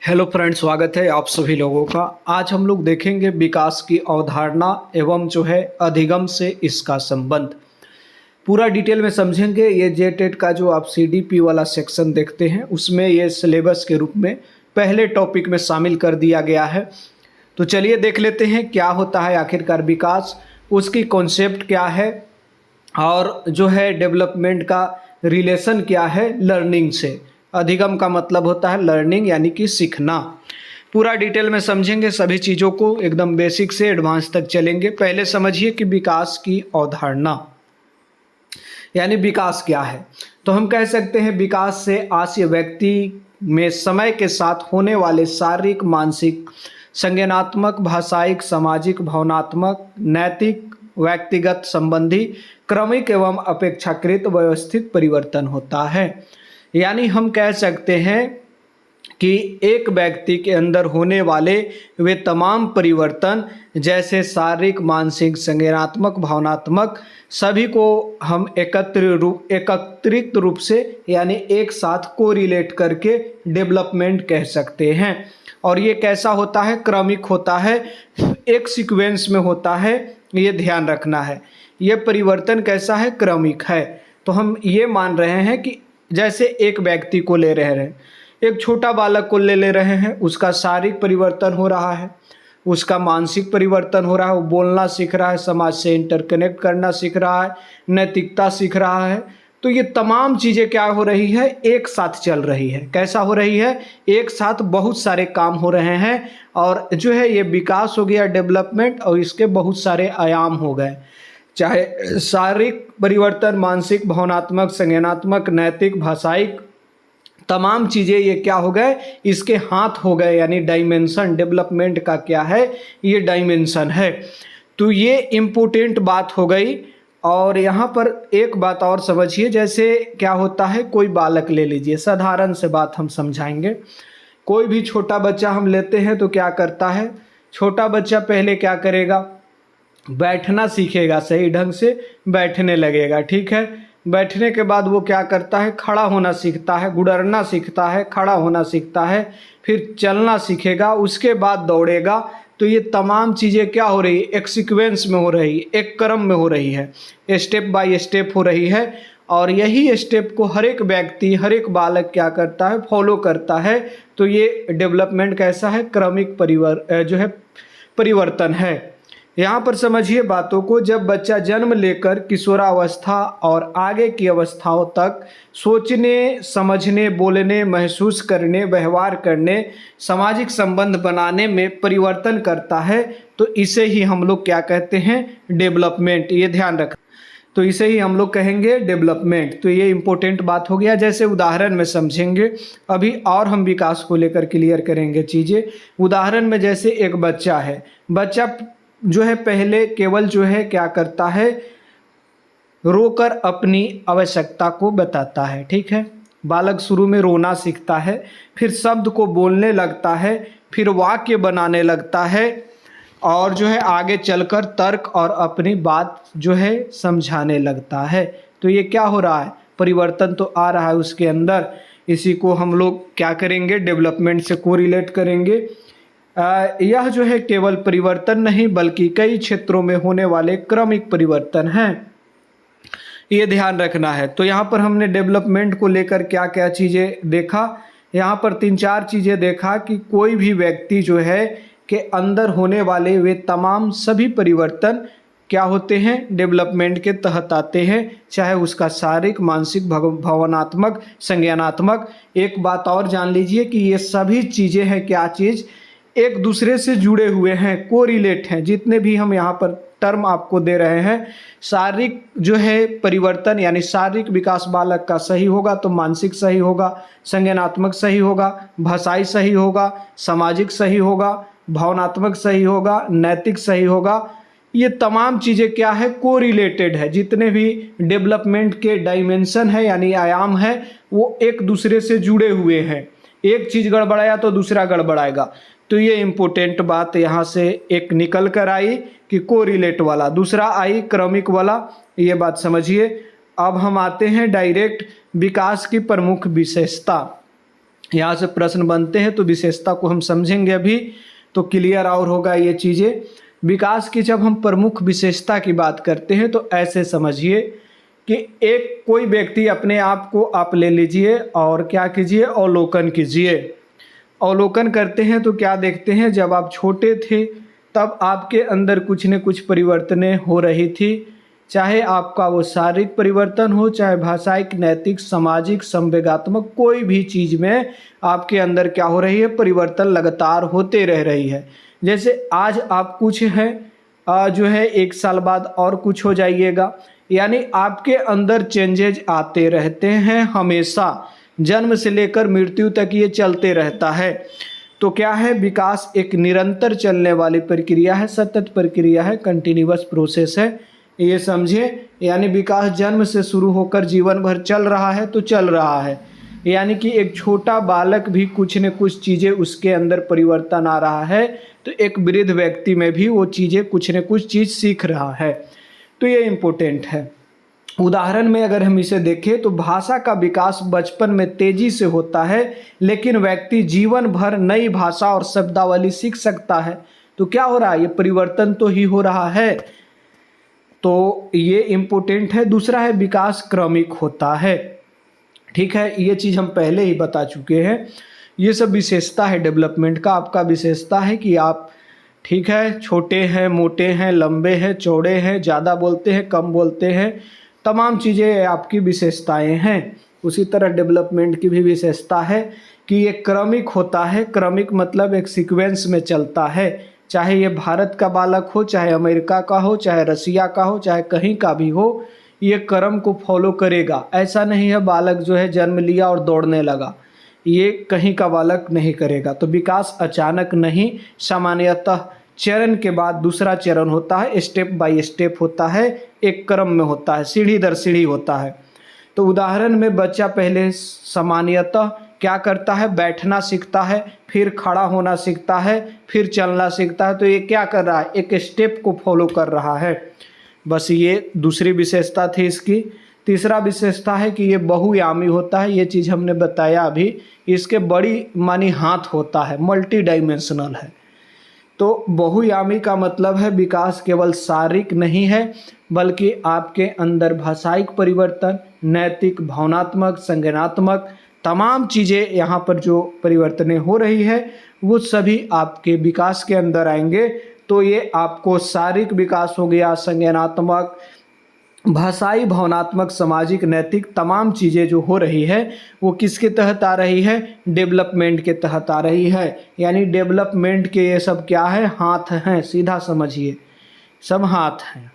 Hello friends, स्वागत है आप सभी लोगों का। आज हम लोग देखेंगे विकास की अवधारणा एवं जो है अधिगम से इसका संबंध। पूरा डिटेल में समझेंगे। ये जेटेट का जो आप सीडीपी वाला सेक्शन देखते हैं उसमें ये सिलेबस के रूप में पहले टॉपिक में शामिल कर दिया गया है। तो चलिए देख लेते हैं क्या होता है आखिरकार विकास, उसकी कॉन्सेप्ट क्या है और जो है डेवलपमेंट का रिलेशन क्या है लर्निंग से। अधिगम का मतलब होता है लर्निंग यानी कि सीखना। पूरा डिटेल में समझेंगे सभी चीज़ों को, एकदम बेसिक से एडवांस तक चलेंगे। पहले समझिए कि विकास की अवधारणा यानी विकास क्या है। तो हम कह सकते हैं विकास से आशय व्यक्ति में समय के साथ होने वाले शारीरिक, मानसिक, संज्ञानात्मक, भाषाई, सामाजिक, भावनात्मक, नैतिक, व्यक्तिगत संबंधी क्रमिक एवं अपेक्षाकृत व्यवस्थित परिवर्तन होता है। यानी हम कह सकते हैं कि एक व्यक्ति के अंदर होने वाले वे तमाम परिवर्तन जैसे शारीरिक, मानसिक, संज्ञानात्मक, भावनात्मक सभी को हम एकत्रित रूप से यानी एक साथ कोरिलेट करके डेवलपमेंट कह सकते हैं। और ये कैसा होता है? क्रमिक होता है, एक सीक्वेंस में होता है, ये ध्यान रखना है। ये परिवर्तन कैसा है? क्रमिक है। तो हम ये मान रहे हैं कि जैसे एक व्यक्ति को ले रहे हैं, एक छोटा बालक को ले रहे हैं, उसका शारीरिक परिवर्तन हो रहा है, उसका मानसिक परिवर्तन हो रहा है, वो बोलना सीख रहा है, समाज से इंटरकनेक्ट करना सीख रहा है, नैतिकता सीख रहा है। तो ये तमाम चीज़ें क्या हो रही है? एक साथ चल रही है। कैसा हो रही है? एक साथ बहुत सारे काम हो रहे हैं और जो है ये विकास हो गया, डेवलपमेंट, और इसके बहुत सारे आयाम हो गए, चाहे शारीरिक परिवर्तन, मानसिक, भावनात्मक, संज्ञानात्मक, नैतिक, भाषाई, तमाम चीज़ें ये क्या हो गए? इसके हाथ हो गए। यानी डायमेंशन डेवलपमेंट का क्या है? ये डायमेंशन है। तो ये इम्पोर्टेंट बात हो गई। और यहाँ पर एक बात और समझिए, जैसे क्या होता है, कोई बालक ले लीजिए, साधारण से बात हम समझाएंगे। कोई भी छोटा बच्चा हम लेते हैं तो क्या करता है? छोटा बच्चा पहले क्या करेगा? बैठना सीखेगा, सही ढंग से बैठने लगेगा, ठीक है। बैठने के बाद वो क्या करता है? खड़ा होना सीखता है, गुड़रना सीखता है, खड़ा होना सीखता है, फिर चलना सीखेगा, उसके बाद दौड़ेगा। तो ये तमाम चीज़ें क्या हो रही है? एक सीक्वेंस में हो रही है, एक क्रम में हो रही है, स्टेप बाय स्टेप हो रही है। और यही स्टेप को हर एक व्यक्ति, हर एक बालक क्या करता है? फॉलो करता है। तो ये डेवलपमेंट कैसा है? क्रमिक परिवर्तन है। यहाँ पर समझिए बातों को। जब बच्चा जन्म लेकर किशोरावस्था और आगे की अवस्थाओं तक सोचने, समझने, बोलने, महसूस करने, व्यवहार करने, सामाजिक संबंध बनाने में परिवर्तन करता है, तो इसे ही हम लोग क्या कहते हैं? डेवलपमेंट। ये ध्यान रखना। तो इसे ही हम लोग कहेंगे डेवलपमेंट। तो ये इम्पोर्टेंट बात हो गया। जैसे उदाहरण में समझेंगे अभी, और हम विकास को लेकर क्लियर करेंगे चीज़ें। उदाहरण में जैसे एक बच्चा है, बच्चा जो है पहले केवल जो है क्या करता है? रोकर अपनी आवश्यकता को बताता है, ठीक है। बालक शुरू में रोना सीखता है, फिर शब्द को बोलने लगता है, फिर वाक्य बनाने लगता है, और जो है आगे चलकर तर्क और अपनी बात जो है समझाने लगता है। तो ये क्या हो रहा है? परिवर्तन तो आ रहा है उसके अंदर। इसी को हम लोग क्या करेंगे? डेवलपमेंट से कोरिलेट करेंगे। यह जो है केवल परिवर्तन नहीं बल्कि कई क्षेत्रों में होने वाले क्रमिक परिवर्तन हैं, ये ध्यान रखना है। तो यहाँ पर हमने डेवलपमेंट को लेकर क्या क्या चीज़ें देखा? यहाँ पर 3-4 चीज़ें देखा कि कोई भी व्यक्ति जो है के अंदर होने वाले वे तमाम सभी परिवर्तन क्या होते हैं? डेवलपमेंट के तहत आते हैं, चाहे उसका शारीरिक, मानसिक, भावनात्मक, संज्ञानात्मक। एक बात और जान लीजिए कि ये सभी चीज़ें हैं क्या चीज़? एक दूसरे से जुड़े हुए हैं, कोरिलेट हैं। जितने भी हम यहाँ पर टर्म आपको दे रहे हैं, शारीरिक जो है परिवर्तन यानी शारीरिक विकास बालक का सही होगा तो मानसिक सही होगा, संज्ञानात्मक सही होगा, भाषाई सही होगा, सामाजिक सही होगा, भावनात्मक सही होगा, नैतिक सही होगा। ये तमाम चीज़ें क्या है? कोरिलेटेड है। जितने भी डेवलपमेंट के डायमेंशन है यानी आयाम है, वो एक दूसरे से जुड़े हुए हैं। एक चीज़ गड़बड़ाया तो दूसरा गड़बड़ाएगा। तो ये इम्पोर्टेंट बात यहाँ से एक निकल कर आई कि कोरिलेट वाला, दूसरा आई क्रमिक वाला। ये बात समझिए। अब हम आते हैं डायरेक्ट विकास की प्रमुख विशेषता। यहाँ से प्रश्न बनते हैं, तो विशेषता को हम समझेंगे अभी तो क्लियर और होगा ये चीज़ें। विकास की जब हम प्रमुख विशेषता की बात करते हैं तो ऐसे समझिए कि एक कोई व्यक्ति अपने आप को आप ले लीजिए और क्या कीजिए, अवलोकन कीजिए। अवलोकन करते हैं तो क्या देखते हैं, जब आप छोटे थे तब आपके अंदर कुछ न कुछ परिवर्तनें हो रही थी, चाहे आपका वो शारीरिक परिवर्तन हो, चाहे भाषाई, नैतिक, सामाजिक, संवेगात्मक, कोई भी चीज़ में आपके अंदर क्या हो रही है, परिवर्तन लगातार होते रह रही है। जैसे आज आप कुछ हैं, जो है 1 साल बाद और कुछ हो जाइएगा, यानी आपके अंदर चेंजेज आते रहते हैं हमेशा, जन्म से लेकर मृत्यु तक ये चलते रहता है। तो क्या है, विकास एक निरंतर चलने वाली प्रक्रिया है, सतत प्रक्रिया है, कंटिन्यूअस प्रोसेस है, ये समझिए। यानी विकास जन्म से शुरू होकर जीवन भर चल रहा है तो चल रहा है, यानी कि एक छोटा बालक भी कुछ न कुछ चीज़ें उसके अंदर परिवर्तन आ रहा है, तो एक वृद्ध व्यक्ति में भी वो चीज़ें कुछ न कुछ चीज़ सीख रहा है। तो ये इम्पोर्टेंट है। उदाहरण में अगर हम इसे देखें तो भाषा का विकास बचपन में तेजी से होता है, लेकिन व्यक्ति जीवन भर नई भाषा और शब्दावली सीख सकता है। तो क्या हो रहा है, ये परिवर्तन तो ही हो रहा है, तो ये इम्पोर्टेंट है। दूसरा है विकास क्रमिक होता है, ठीक है, ये चीज़ हम पहले ही बता चुके हैं। ये सब विशेषता है डेवलपमेंट का। आपका विशेषता है कि आप, ठीक है, छोटे हैं, मोटे हैं, लंबे हैं, चौड़े हैं, ज़्यादा बोलते हैं, कम बोलते हैं, तमाम चीज़ें आपकी विशेषताएं हैं। उसी तरह डेवलपमेंट की भी विशेषता है कि ये क्रमिक होता है। क्रमिक मतलब एक सीक्वेंस में चलता है, चाहे ये भारत का बालक हो, चाहे अमेरिका का हो, चाहे रसिया का हो, चाहे कहीं का भी हो, ये क्रम को फॉलो करेगा। ऐसा नहीं है बालक जो है जन्म लिया और दौड़ने लगा, ये कहीं का बालक नहीं करेगा। तो विकास अचानक नहीं, सामान्यतः चरण के बाद दूसरा चरण होता है, स्टेप बाय स्टेप होता है, एक क्रम में होता है, सीढ़ी दर सीढ़ी होता है। तो उदाहरण में बच्चा पहले सामान्यतः क्या करता है, बैठना सीखता है, फिर खड़ा होना सीखता है, फिर चलना सीखता है। तो ये क्या कर रहा है, एक स्टेप को फॉलो कर रहा है। बस ये दूसरी विशेषता थी इसकी। तीसरा विशेषता है कि ये बहुआयामी होता है, ये चीज़ हमने बताया अभी। इसके बड़ी मानी हाथ होता है, मल्टी डायमेंशनल है। तो बहुआयामी का मतलब है विकास केवल शारीरिक नहीं है, बल्कि आपके अंदर भाषाई परिवर्तन, नैतिक, भावनात्मक, संज्ञानात्मक, तमाम चीज़ें यहाँ पर जो परिवर्तनें हो रही है वो सभी आपके विकास के अंदर आएंगे। तो ये आपको शारीरिक विकास हो गया, संज्ञानात्मक, भाषाई, भावनात्मक, सामाजिक, नैतिक, तमाम चीज़ें जो हो रही है वो किसके तहत आ रही है, डेवलपमेंट के तहत आ रही है। यानी डेवलपमेंट के ये सब क्या है, हाथ हैं, सीधा समझिए, सब हाथ हैं।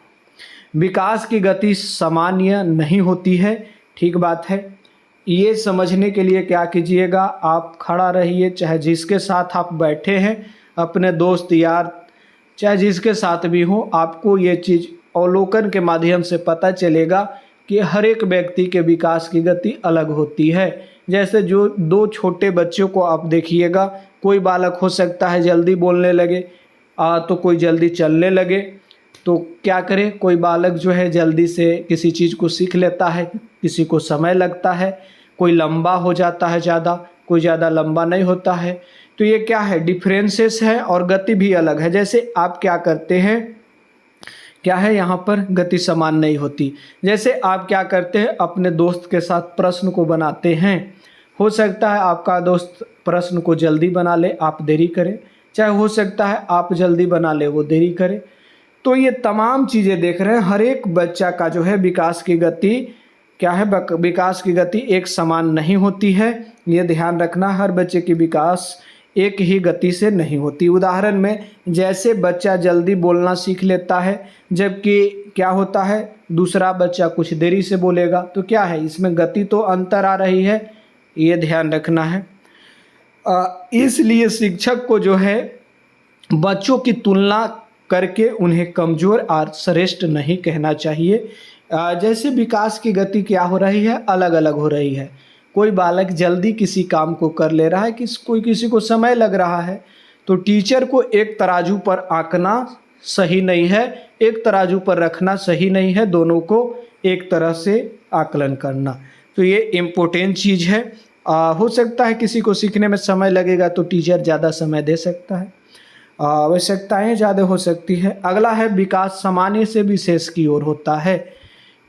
विकास की गति सामान्य नहीं होती है, ठीक बात है। ये समझने के लिए क्या कीजिएगा, आप खड़ा रहिए, चाहे जिसके साथ आप बैठे हैं, अपने दोस्त यार, चाहे जिसके साथ भी हो, आपको ये चीज़ अवलोकन के माध्यम से पता चलेगा कि हर एक व्यक्ति के विकास की गति अलग होती है। जैसे जो 2 छोटे बच्चों को आप देखिएगा, कोई बालक हो सकता है जल्दी बोलने लगे, तो कोई जल्दी चलने लगे। तो क्या करे, कोई बालक जो है जल्दी से किसी चीज़ को सीख लेता है, किसी को समय लगता है, कोई लंबा हो जाता है ज़्यादा, कोई ज़्यादा लंबा नहीं होता है। तो ये क्या है, डिफरेंसेस है और गति भी अलग है। जैसे आप क्या करते हैं, क्या है यहाँ पर गति समान नहीं होती। जैसे आप क्या करते हैं, अपने दोस्त के साथ प्रश्न को बनाते हैं, हो सकता है आपका दोस्त प्रश्न को जल्दी बना ले, आप देरी करें, चाहे हो सकता है आप जल्दी बना ले, वो देरी करे। तो ये तमाम चीज़ें देख रहे हैं, हर एक बच्चा का जो है विकास की गति क्या है, विकास की गति एक समान नहीं होती है। ये ध्यान रखना, हर बच्चे की विकास एक ही गति से नहीं होती। उदाहरण में जैसे बच्चा जल्दी बोलना सीख लेता है, जबकि क्या होता है दूसरा बच्चा कुछ देरी से बोलेगा, तो क्या है, इसमें गति तो अंतर आ रही है, ये ध्यान रखना है। इसलिए शिक्षक को जो है बच्चों की तुलना करके उन्हें कमज़ोर और श्रेष्ठ नहीं कहना चाहिए। जैसे विकास की गति क्या हो रही है, अलग अलग हो रही है। कोई बालक जल्दी किसी काम को कर ले रहा है, कोई किसी को समय लग रहा है। तो टीचर को एक तराजू पर आंकना सही नहीं है, एक तराजू पर रखना सही नहीं है, दोनों को एक तरह से आकलन करना। तो ये इम्पोर्टेंट चीज़ है। हो सकता है किसी को सीखने में समय लगेगा तो टीचर ज़्यादा समय दे सकता है, आवश्यकताएं ज़्यादा हो सकती है। अगला है विकास सामान्य से विशेष की ओर होता है।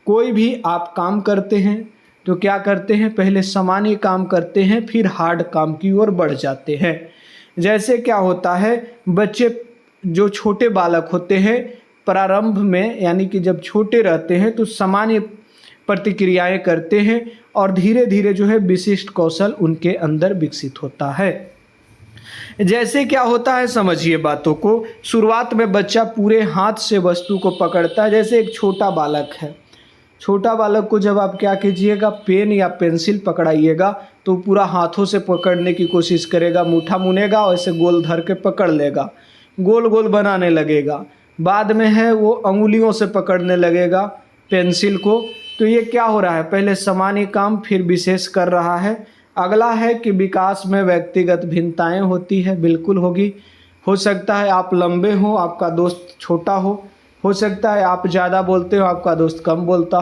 कोई भी आप काम करते हैं तो क्या करते हैं, पहले सामान्य काम करते हैं फिर हार्ड काम की ओर बढ़ जाते हैं। जैसे क्या होता है, बच्चे जो छोटे बालक होते हैं प्रारंभ में यानी कि जब छोटे रहते हैं तो सामान्य प्रतिक्रियाएं करते हैं और धीरे धीरे जो है विशिष्ट कौशल उनके अंदर विकसित होता है। जैसे क्या होता है समझिए बातों को। शुरुआत में बच्चा पूरे हाथ से वस्तु को पकड़ता है। जैसे एक छोटा बालक है, छोटा बालक को जब आप क्या कीजिएगा, पेन या पेंसिल पकड़ाइएगा तो पूरा हाथों से पकड़ने की कोशिश करेगा, मुट्ठा मुनेगा और ऐसे गोल धर के पकड़ लेगा, गोल गोल बनाने लगेगा। बाद में है वो अंगुलियों से पकड़ने लगेगा पेंसिल को। तो ये क्या हो रहा है, पहले सामान्य काम फिर विशेष कर रहा है। अगला है कि विकास में व्यक्तिगत भिन्नताएं होती है, बिल्कुल होगी। हो सकता है आप लंबे हो, आपका दोस्त छोटा हो सकता है आप ज़्यादा बोलते हो, आपका दोस्त कम बोलता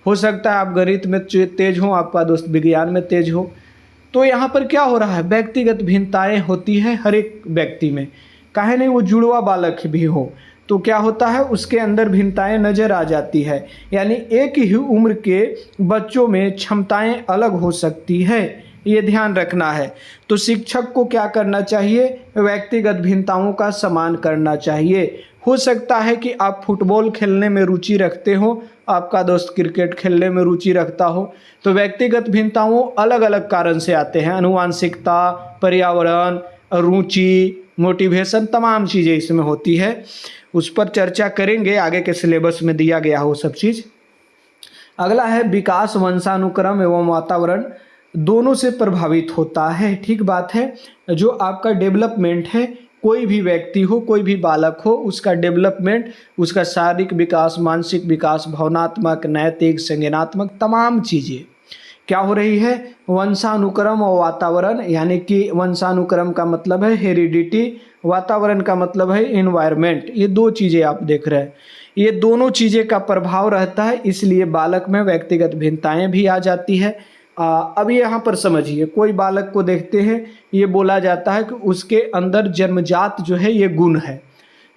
हो सकता है आप गणित में तेज हो, आपका दोस्त विज्ञान में तेज हो। तो यहाँ पर क्या हो रहा है, व्यक्तिगत भिन्नताएं होती है हर एक व्यक्ति में। काहे नहीं, वो जुड़वा बालक भी हो तो क्या होता है, उसके अंदर भिन्नताएं नज़र आ जाती है। यानी एक ही उम्र के बच्चों में क्षमताएं अलग हो सकती है, ये ध्यान रखना है। तो शिक्षक को क्या करना चाहिए, व्यक्तिगत भिन्नताओं का सम्मान करना चाहिए। हो सकता है कि आप फुटबॉल खेलने में रुचि रखते हो, आपका दोस्त क्रिकेट खेलने में रुचि रखता हो, तो व्यक्तिगत भिन्नताओं अलग अलग कारण से आते हैं। आनुवांशिकता, पर्यावरण, रुचि, मोटिवेशन, तमाम चीज़ें इसमें होती है। उस पर चर्चा करेंगे, आगे के सिलेबस में दिया गया हो सब चीज़। अगला है विकास वंशानुक्रम एवं वातावरण दोनों से प्रभावित होता है। ठीक बात है, जो आपका डेवलपमेंट है, कोई भी व्यक्ति हो, कोई भी बालक हो, उसका डेवलपमेंट, उसका शारीरिक विकास, मानसिक विकास, भावनात्मक, नैतिक, संज्ञानात्मक, तमाम चीज़ें क्या हो रही है, वंशानुक्रम और वातावरण। यानी कि वंशानुक्रम का मतलब है हेरिडिटी, वातावरण का मतलब है इन्वायरमेंट। ये दो चीज़ें आप देख रहे हैं, ये दोनों चीज़ें का प्रभाव रहता है, इसलिए बालक में व्यक्तिगत भिन्नताएं भी आ जाती है। अब यहाँ पर समझिए, कोई बालक को देखते हैं, ये बोला जाता है कि उसके अंदर जन्मजात जो है ये गुण है,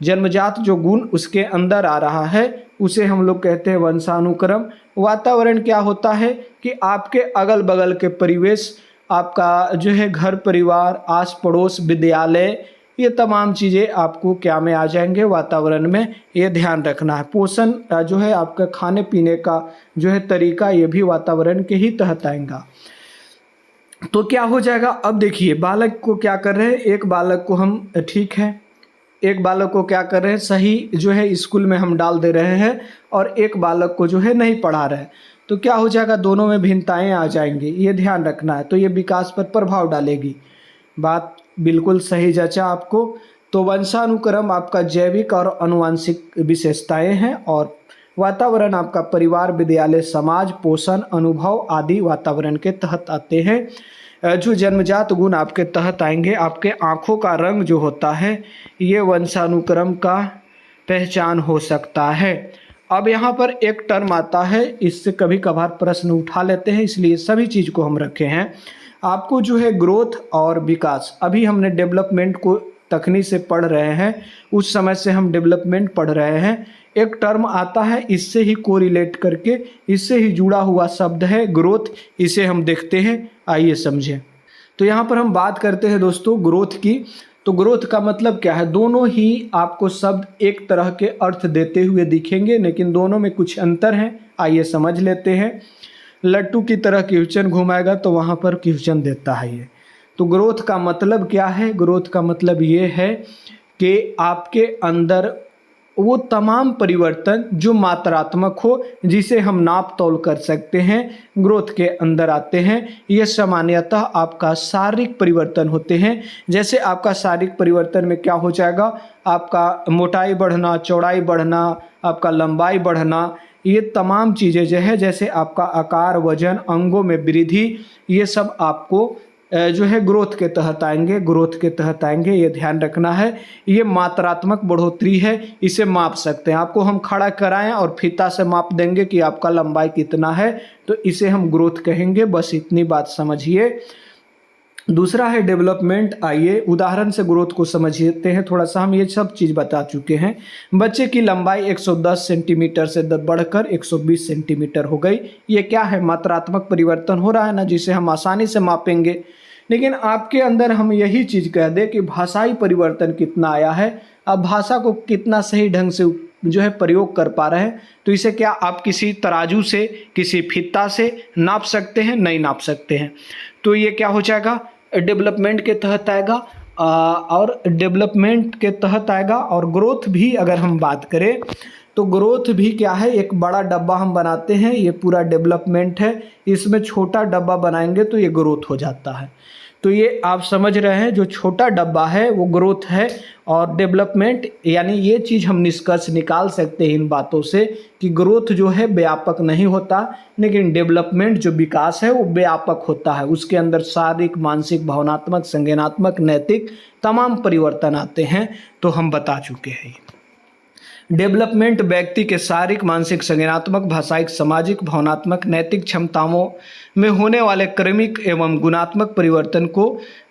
जन्मजात जो गुण उसके अंदर आ रहा है उसे हम लोग कहते हैं वंशानुक्रम। वातावरण क्या होता है कि आपके अगल बगल के परिवेश, आपका जो है घर परिवार, आस पड़ोस, विद्यालय, ये तमाम चीज़ें आपको क्या में आ जाएंगे, वातावरण में। ये ध्यान रखना है। पोषण जो है आपका खाने पीने का जो है तरीका, ये भी वातावरण के ही तहत आएगा। तो क्या हो जाएगा, अब देखिए बालक को क्या कर रहे हैं, एक बालक को हम ठीक है, एक बालक को क्या कर रहे हैं, सही जो है स्कूल में हम डाल दे रहे हैं और एक बालक को जो है नहीं पढ़ा रहे हैं, तो क्या हो जाएगा, दोनों में भिन्नताएं आ जाएंगी। ये ध्यान रखना है। तो ये विकास पर प्रभाव डालेगी। बात बिल्कुल सही जचा आपको। तो वंशानुक्रम आपका जैविक और आनुवंशिक विशेषताएं हैं और वातावरण आपका परिवार, विद्यालय, समाज, पोषण, अनुभव आदि वातावरण के तहत आते हैं। जो जन्मजात गुण आपके तहत आएंगे, आपके आँखों का रंग जो होता है ये वंशानुक्रम का पहचान हो सकता है। अब यहाँ पर एक टर्म आता है, इससे कभी कभार प्रश्न उठा लेते हैं, इसलिए सभी चीज़ को हम रखे हैं। आपको जो है ग्रोथ और विकास, अभी हमने डेवलपमेंट को तकनी से पढ़ रहे हैं, उस समय से हम डेवलपमेंट पढ़ रहे हैं। एक टर्म आता है, इससे ही कोरिलेट करके, इससे ही जुड़ा हुआ शब्द है ग्रोथ, इसे हम देखते हैं, आइए समझें। तो यहाँ पर हम बात करते हैं दोस्तों ग्रोथ की। तो ग्रोथ का मतलब क्या है, दोनों ही आपको शब्द एक तरह के अर्थ देते हुए दिखेंगे, लेकिन दोनों में कुछ अंतर हैं, आइए समझ लेते हैं। लट्टू की तरह क्वेश्चन घुमाएगा तो वहाँ पर क्वेश्चन देता है ये। तो ग्रोथ का मतलब क्या है, ग्रोथ का मतलब ये है कि आपके अंदर वो तमाम परिवर्तन जो मात्रात्मक हो, जिसे हम नाप तौल कर सकते हैं, ग्रोथ के अंदर आते हैं। ये सामान्यतः आपका शारीरिक परिवर्तन होते हैं। जैसे आपका शारीरिक परिवर्तन में क्या हो जाएगा, आपका मोटाई बढ़ना, चौड़ाई बढ़ना, आपका लंबाई बढ़ना, ये तमाम चीज़ें जो है, जैसे आपका आकार, वजन, अंगों में वृद्धि, ये सब आपको जो है ग्रोथ के तहत आएंगे, ग्रोथ के तहत आएंगे, ये ध्यान रखना है। ये मात्रात्मक बढ़ोतरी है, इसे माप सकते हैं। आपको हम खड़ा कराएं और फीता से माप देंगे कि आपका लंबाई कितना है, तो इसे हम ग्रोथ कहेंगे। बस इतनी बात समझिए। दूसरा है डेवलपमेंट। आइए उदाहरण से ग्रोथ को समझते हैं थोड़ा सा। हम ये सब चीज़ बता चुके हैं। बच्चे की लंबाई 110 सेंटीमीटर से बढ़कर 120 सेंटीमीटर हो गई। ये क्या है? मात्रात्मक परिवर्तन हो रहा है ना, जिसे हम आसानी से मापेंगे। लेकिन आपके अंदर हम यही चीज़ कह दें कि भाषाई परिवर्तन कितना आया है, अब भाषा को कितना सही ढंग से जो है प्रयोग कर पा रहे हैं, तो इसे क्या आप किसी तराजू से, किसी फीता से नाप सकते हैं? नहीं नाप सकते हैं। तो ये क्या हो जाएगा? डेवलपमेंट के तहत आएगा। और डेवलपमेंट के तहत आएगा। और ग्रोथ भी अगर हम बात करें तो ग्रोथ भी क्या है? एक बड़ा डब्बा हम बनाते हैं, ये पूरा डेवलपमेंट है। इसमें छोटा डब्बा बनाएंगे तो ये ग्रोथ हो जाता है। तो ये आप समझ रहे हैं, जो छोटा डब्बा है वो ग्रोथ है। और डेवलपमेंट यानी ये चीज़ हम निष्कर्ष निकाल सकते हैं इन बातों से कि ग्रोथ जो है व्यापक नहीं होता, लेकिन डेवलपमेंट जो विकास है वो व्यापक होता है। उसके अंदर शारीरिक, मानसिक, भावनात्मक, संज्ञानात्मक, नैतिक तमाम परिवर्तन आते हैं। तो हम बता चुके हैं। डेवलपमेंट व्यक्ति के शारीरिक, मानसिक, संज्ञानात्मक, भाषाई, सामाजिक, भावनात्मक, नैतिक क्षमताओं में होने वाले क्रमिक एवं गुणात्मक परिवर्तन को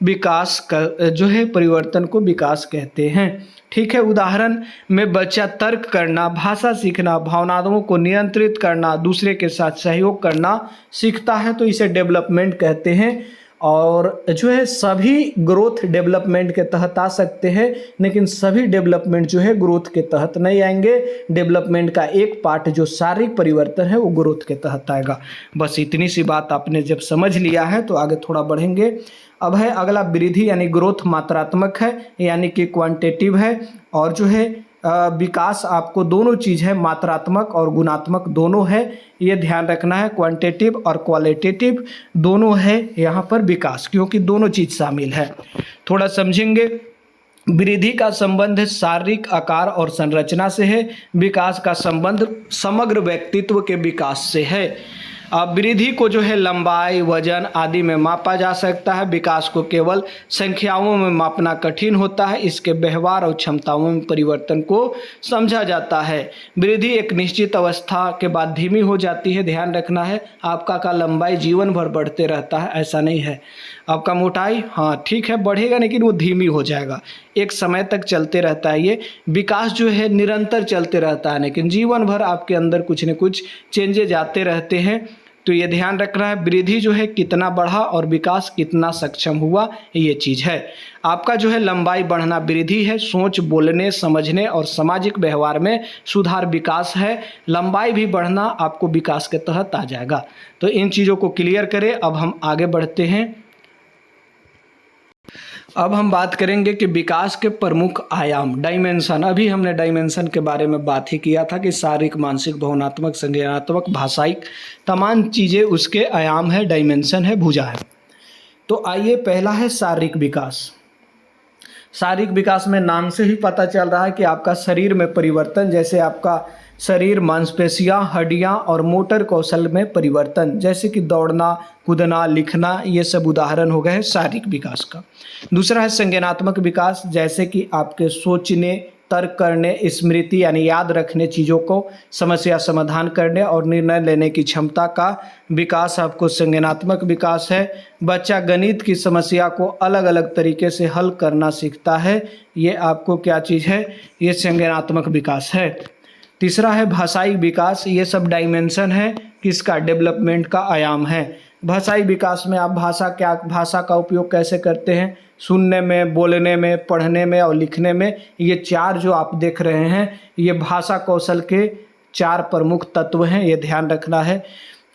विकास जो है परिवर्तन को विकास कहते हैं। ठीक है। उदाहरण में बच्चा तर्क करना, भाषा सीखना, भावनाओं को नियंत्रित करना, दूसरे के साथ सहयोग करना सीखता है, तो इसे डेवलपमेंट कहते हैं। और जो है सभी ग्रोथ डेवलपमेंट के तहत आ सकते हैं, लेकिन सभी डेवलपमेंट जो है ग्रोथ के तहत नहीं आएंगे। डेवलपमेंट का एक पार्ट जो शारीरिक परिवर्तन है वो ग्रोथ के तहत आएगा। बस इतनी सी बात आपने जब समझ लिया है तो आगे थोड़ा बढ़ेंगे। अब है अगला वृद्धि, यानी ग्रोथ मात्रात्मक है, यानी कि क्वांटिटेटिव है। और जो है विकास आपको दोनों चीज़ है, मात्रात्मक और गुणात्मक दोनों है, ये ध्यान रखना है। क्वांटिटेटिव और क्वालिटेटिव दोनों है यहाँ पर विकास, क्योंकि दोनों चीज़ शामिल है। थोड़ा समझेंगे। वृद्धि का संबंध शारीरिक आकार और संरचना से है। विकास का संबंध समग्र व्यक्तित्व के विकास से है। वृद्धि को जो है लंबाई, वजन आदि में मापा जा सकता है। विकास को केवल संख्याओं में मापना कठिन होता है। इसके व्यवहार और क्षमताओं में परिवर्तन को समझा जाता है। वृद्धि एक निश्चित अवस्था के बाद धीमी हो जाती है। ध्यान रखना है, आपका का लंबाई जीवन भर बढ़ते रहता है, ऐसा नहीं है। आपका मोटाई हाँ ठीक है बढ़ेगा, लेकिन वो धीमी हो जाएगा, एक समय तक चलते रहता है। ये विकास जो है निरंतर चलते रहता है, लेकिन जीवन भर आपके अंदर कुछ न कुछ चेंजेज आते रहते हैं। तो ये ध्यान रखना है, वृद्धि जो है कितना बढ़ा और विकास कितना सक्षम हुआ, ये चीज़ है। आपका जो है लंबाई बढ़ना वृद्धि है। सोच, बोलने, समझने और सामाजिक व्यवहार में सुधार विकास है। लंबाई भी बढ़ना आपको विकास के तहत आ जाएगा। तो इन चीज़ों को क्लियर करें। अब हम आगे बढ़ते हैं। अब हम बात करेंगे कि विकास के प्रमुख आयाम, डायमेंशन। अभी हमने डायमेंशन के बारे में बात ही किया था कि शारीरिक, मानसिक, भावनात्मक, संज्ञानात्मक, भाषाई तमाम चीज़ें उसके आयाम है, डायमेंशन है, भुजा है। तो आइए, पहला है शारीरिक विकास। शारीरिक विकास में नाम से ही पता चल रहा है कि आपका शरीर में परिवर्तन, जैसे आपका शरीर, मांसपेशियां, हड्डियां और मोटर कौशल में परिवर्तन, जैसे कि दौड़ना, कूदना, लिखना, ये सब उदाहरण हो गए हैं शारीरिक विकास का। दूसरा है संज्ञानात्मक विकास, जैसे कि आपके सोचने, तर्क करने, स्मृति यानी याद रखने चीज़ों को, समस्या समाधान करने और निर्णय लेने की क्षमता का विकास आपको संज्ञानात्मक विकास है। बच्चा गणित की समस्या को अलग अलग तरीके से हल करना सीखता है, ये आपको क्या चीज़ है, ये संज्ञानात्मक विकास है। तीसरा है भाषाई विकास, ये सब डायमेंशन है किसका, डेवलपमेंट का आयाम है। भाषाई विकास में आप भाषा का उपयोग कैसे करते हैं, सुनने में, बोलने में, पढ़ने में और लिखने में, ये चार जो आप देख रहे हैं ये भाषा कौशल के चार प्रमुख तत्व हैं, ये ध्यान रखना है।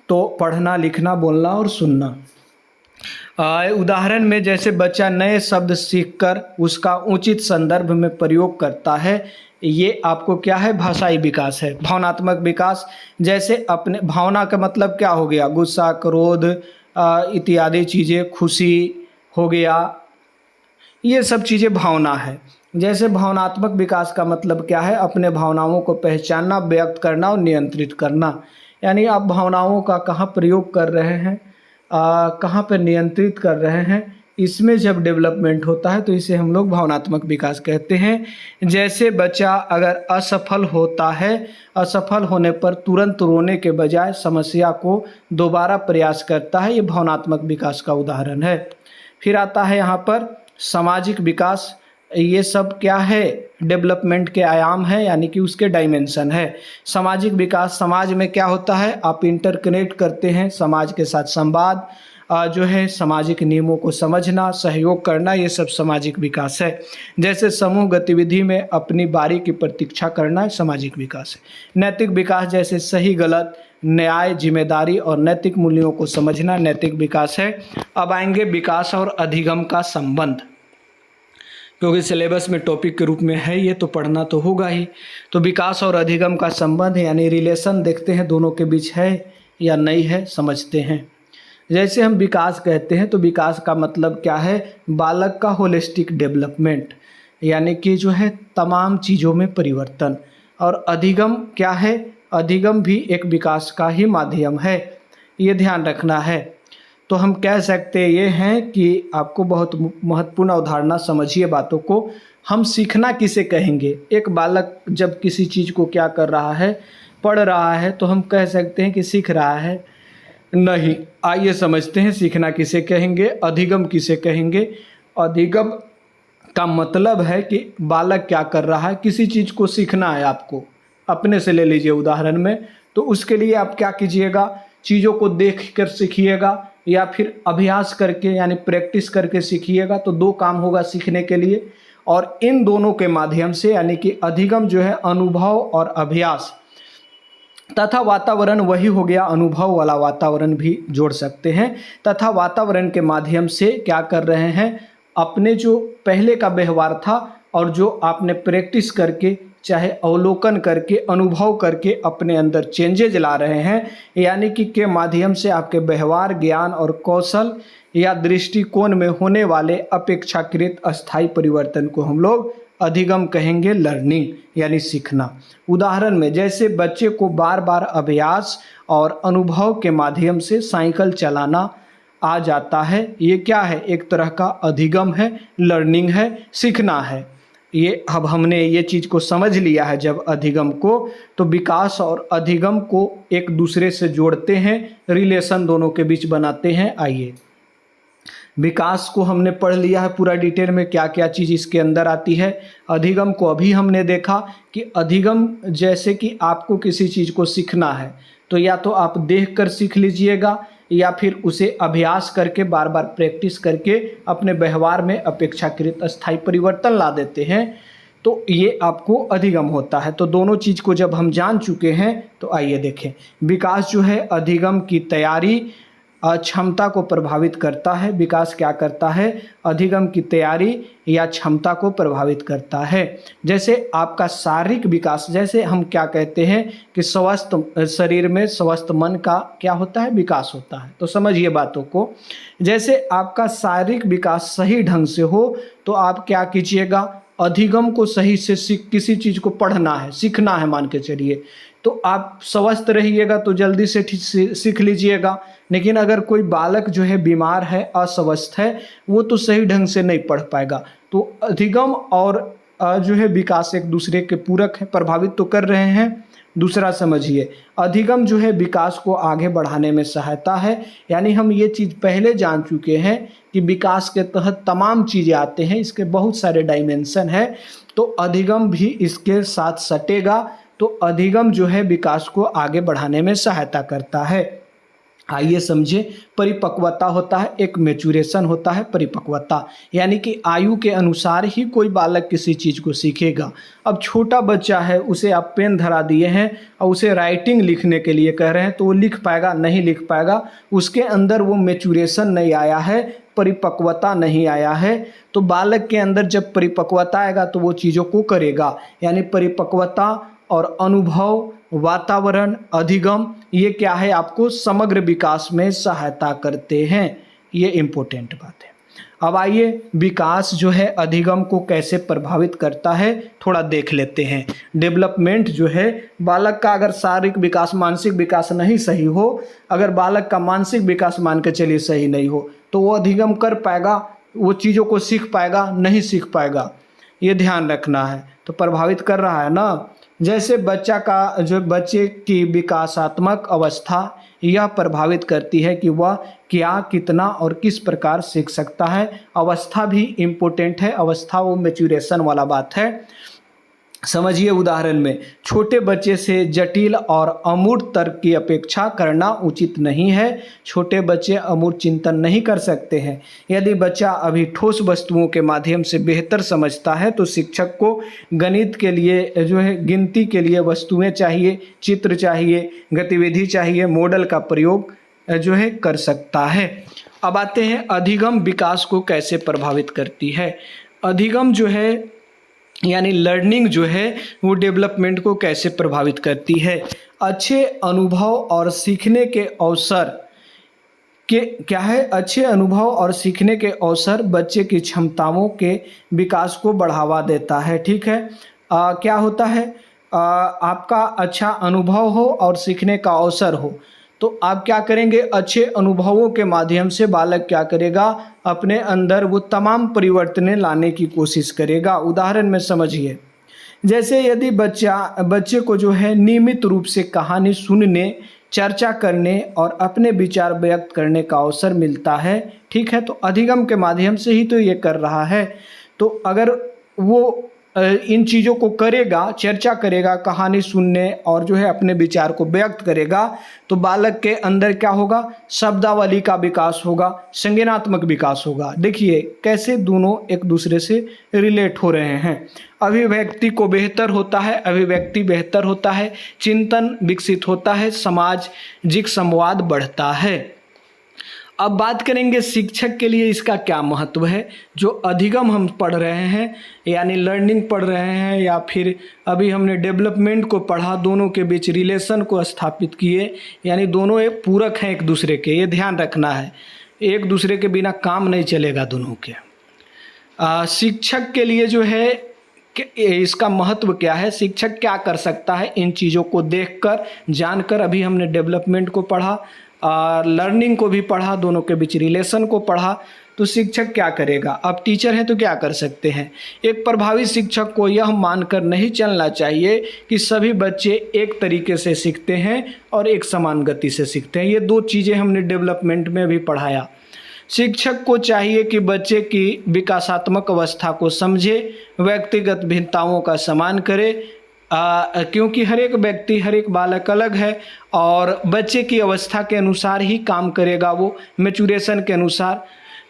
तो पढ़ना, लिखना, बोलना और सुनना। उदाहरण में जैसे बच्चा नए शब्द सीखकर उसका उचित संदर्भ में प्रयोग करता है, ये आपको क्या है, भाषाई विकास है। भावनात्मक विकास, जैसे अपने भावना का मतलब क्या हो गया, गुस्सा, क्रोध इत्यादि चीज़ें, खुशी हो गया, ये सब चीज़ें भावना है। जैसे भावनात्मक विकास का मतलब क्या है, अपने भावनाओं को पहचानना, व्यक्त करना और नियंत्रित करना। यानी आप भावनाओं का कहाँ प्रयोग कर रहे हैं, कहाँ पर नियंत्रित कर रहे हैं, इसमें जब डेवलपमेंट होता है तो इसे हम लोग भावनात्मक विकास कहते हैं। जैसे बच्चा अगर असफल होता है, असफल होने पर तुरंत रोने के बजाय समस्या को दोबारा प्रयास करता है, ये भावनात्मक विकास का उदाहरण है। फिर आता है यहाँ पर सामाजिक विकास। ये सब क्या है, डेवलपमेंट के आयाम है, यानी कि उसके डायमेंशन है। सामाजिक विकास, समाज में क्या होता है, आप इंटरकनेक्ट करते हैं, समाज के साथ संवाद जो है, सामाजिक नियमों को समझना, सहयोग करना, ये सब सामाजिक विकास है। जैसे समूह गतिविधि में अपनी बारी की प्रतीक्षा करना सामाजिक विकास है। नैतिक विकास जैसे सही गलत, न्याय, जिम्मेदारी और नैतिक मूल्यों को समझना नैतिक विकास है। अब आएंगे विकास और अधिगम का संबंध, क्योंकि सिलेबस में टॉपिक के रूप में है ये, तो पढ़ना तो होगा ही। तो विकास और अधिगम का संबंध यानी रिलेशन देखते हैं, दोनों के बीच है या नहीं है, समझते हैं। जैसे हम विकास कहते हैं तो विकास का मतलब क्या है, बालक का होलिस्टिक डेवलपमेंट, यानी कि जो है तमाम चीज़ों में परिवर्तन। और अधिगम क्या है, अधिगम भी एक विकास का ही माध्यम है, ये ध्यान रखना है। तो हम कह सकते ये हैं कि आपको बहुत महत्वपूर्ण अवधारणा समझिए बातों को। हम सीखना किसे कहेंगे, एक बालक जब किसी चीज़ को क्या कर रहा है, पढ़ रहा है, तो हम कह सकते हैं कि सीख रहा है? नहीं। आइए समझते हैं सीखना किसे कहेंगे, अधिगम किसे कहेंगे। अधिगम का मतलब है कि बालक क्या कर रहा है, किसी चीज़ को सीखना है आपको, अपने से ले लीजिए उदाहरण में, तो उसके लिए आप क्या कीजिएगा, चीज़ों को देख कर सीखिएगा या फिर अभ्यास करके यानी प्रैक्टिस करके सीखिएगा। तो दो काम होगा सीखने के लिए, और इन दोनों के माध्यम से यानी कि अधिगम जो है अनुभव और अभ्यास तथा वातावरण, वही हो गया अनुभव वाला वातावरण भी जोड़ सकते हैं, तथा वातावरण के माध्यम से क्या कर रहे हैं, अपने जो पहले का व्यवहार था और जो आपने प्रैक्टिस करके चाहे अवलोकन करके अनुभव करके अपने अंदर चेंजेज ला रहे हैं, यानी कि के माध्यम से आपके व्यवहार, ज्ञान और कौशल या दृष्टिकोण में होने वाले अपेक्षाकृत अस्थायी परिवर्तन को हम लोग अधिगम कहेंगे, लर्निंग यानी सीखना। उदाहरण में जैसे बच्चे को बार बार अभ्यास और अनुभव के माध्यम से साइकिल चलाना आ जाता है, ये क्या है, एक तरह का अधिगम है, लर्निंग है, सीखना है। ये अब हमने ये चीज़ को समझ लिया है जब अधिगम को, तो विकास और अधिगम को एक दूसरे से जोड़ते हैं, रिलेशन दोनों के बीच बनाते हैं। आइए, विकास को हमने पढ़ लिया है पूरा डिटेल में, क्या क्या चीज़ इसके अंदर आती है। अधिगम को अभी हमने देखा कि अधिगम जैसे कि आपको किसी चीज़ को सीखना है तो या तो आप देख कर सीख लीजिएगा या फिर उसे अभ्यास करके बार बार प्रैक्टिस करके अपने व्यवहार में अपेक्षाकृत अस्थायी परिवर्तन ला देते हैं, तो ये आपको अधिगम होता है। तो दोनों चीज़ को जब हम जान चुके हैं तो आइए देखें। विकास जो है अधिगम की तैयारी क्षमता को प्रभावित करता है। विकास क्या करता है, अधिगम की तैयारी या क्षमता को प्रभावित करता है। जैसे आपका शारीरिक विकास, जैसे हम क्या कहते हैं कि स्वस्थ शरीर में स्वस्थ मन का क्या होता है, विकास होता है। तो समझिए बातों को, जैसे आपका शारीरिक विकास सही ढंग से हो तो आप क्या कीजिएगा, अधिगम को सही से किसी चीज़ को पढ़ना है, सीखना है मान के चलिए, तो आप स्वस्थ रहिएगा तो जल्दी से सीख लीजिएगा। लेकिन अगर कोई बालक जो है बीमार है, अस्वस्थ है, वो तो सही ढंग से नहीं पढ़ पाएगा। तो अधिगम और जो है विकास एक दूसरे के पूरक है, प्रभावित तो कर रहे हैं। दूसरा समझिए, अधिगम जो है विकास को आगे बढ़ाने में सहायता है, यानी हम ये चीज़ पहले जान चुके हैं कि विकास के तहत तमाम चीज़ें आते हैं, इसके बहुत सारे डायमेंशन है, तो अधिगम भी इसके साथ सटेगा। तो अधिगम जो है विकास को आगे बढ़ाने में सहायता करता है। आइए समझे, परिपक्वता होता है, एक मैच्योरेशन होता है, परिपक्वता यानी कि आयु के अनुसार ही कोई बालक किसी चीज़ को सीखेगा। अब छोटा बच्चा है, उसे आप पेन धरा दिए हैं और उसे राइटिंग लिखने के लिए कह रहे हैं, तो वो लिख पाएगा, नहीं लिख पाएगा, उसके अंदर वो मैच्योरेशन नहीं आया है, परिपक्वता नहीं आया है। तो बालक के अंदर जब परिपक्वता आएगा तो वो चीज़ों को करेगा, यानी परिपक्वता और अनुभव, वातावरण, अधिगम, ये क्या है, आपको समग्र विकास में सहायता करते हैं। ये इम्पोर्टेंट बात है। अब आइए विकास जो है अधिगम को कैसे प्रभावित करता है थोड़ा देख लेते हैं। डेवलपमेंट जो है बालक का अगर शारीरिक विकास मानसिक विकास नहीं सही हो, अगर बालक का मानसिक विकास मान के चलिए सही नहीं हो तो वो अधिगम कर पाएगा, वो चीज़ों को सीख पाएगा नहीं सीख पाएगा, ये ध्यान रखना है। तो प्रभावित कर रहा है ना। जैसे बच्चे की विकासात्मक अवस्था यह प्रभावित करती है कि वह क्या कितना और किस प्रकार सीख सकता है। अवस्था भी इम्पोर्टेंट है, अवस्था वो मैच्योरेशन वाला बात है। समझिए उदाहरण में, छोटे बच्चे से जटिल और अमूर्त तर्क की अपेक्षा करना उचित नहीं है। छोटे बच्चे अमूर्त चिंतन नहीं कर सकते हैं। यदि बच्चा अभी ठोस वस्तुओं के माध्यम से बेहतर समझता है तो शिक्षक को गणित के लिए जो है गिनती के लिए वस्तुएं चाहिए, चित्र चाहिए, गतिविधि चाहिए, मॉडल का प्रयोग जो है कर सकता है। अब आते हैं अधिगम विकास को कैसे प्रभावित करती है। अधिगम जो है यानी लर्निंग जो है वो डेवलपमेंट को कैसे प्रभावित करती है। अच्छे अनुभव और सीखने के अवसर के क्या है, अच्छे अनुभव और सीखने के अवसर बच्चे की क्षमताओं के विकास को बढ़ावा देता है। ठीक है, क्या होता है, आपका अच्छा अनुभव हो और सीखने का अवसर हो तो आप क्या करेंगे, अच्छे अनुभवों के माध्यम से बालक क्या करेगा, अपने अंदर वो तमाम परिवर्तनें लाने की कोशिश करेगा। उदाहरण में समझिए, जैसे यदि बच्चे को जो है नियमित रूप से कहानी सुनने, चर्चा करने और अपने विचार व्यक्त करने का अवसर मिलता है, ठीक है, तो अधिगम के माध्यम से ही तो ये कर रहा है। तो अगर वो इन चीज़ों को करेगा, चर्चा करेगा, कहानी सुनने और जो है अपने विचार को व्यक्त करेगा तो बालक के अंदर क्या होगा, शब्दावली का विकास होगा, संज्ञानात्मक विकास होगा। देखिए कैसे दोनों एक दूसरे से रिलेट हो रहे हैं। अभिव्यक्ति को बेहतर होता है, अभिव्यक्ति बेहतर होता है, चिंतन विकसित होता है, सामाजिक संवाद बढ़ता है। अब बात करेंगे शिक्षक के लिए इसका क्या महत्व है। जो अधिगम हम पढ़ रहे हैं यानी लर्निंग पढ़ रहे हैं या फिर अभी हमने डेवलपमेंट को पढ़ा, दोनों के बीच रिलेशन को स्थापित किए, यानी दोनों एक पूरक हैं एक दूसरे के, ये ध्यान रखना है। एक दूसरे के बिना काम नहीं चलेगा दोनों के। शिक्षक के लिए जो है इसका महत्व क्या है, शिक्षक क्या कर सकता है इन चीज़ों को देखकर जानकर। अभी हमने डेवलपमेंट को पढ़ा, लर्निंग को भी पढ़ा, दोनों के बीच रिलेशन को पढ़ा, तो शिक्षक क्या करेगा। अब टीचर हैं तो क्या कर सकते हैं। एक प्रभावी शिक्षक को यह मानकर नहीं चलना चाहिए कि सभी बच्चे एक तरीके से सीखते हैं और एक समान गति से सीखते हैं। ये दो चीज़ें हमने डेवलपमेंट में भी पढ़ाया। शिक्षक को चाहिए कि बच्चे की विकासात्मक अवस्था को समझे, व्यक्तिगत भिन्नताओं का सम्मान करे, क्योंकि हर एक व्यक्ति, हर एक बालक अलग है और बच्चे की अवस्था के अनुसार ही काम करेगा, वो मैच्योरेशन के अनुसार।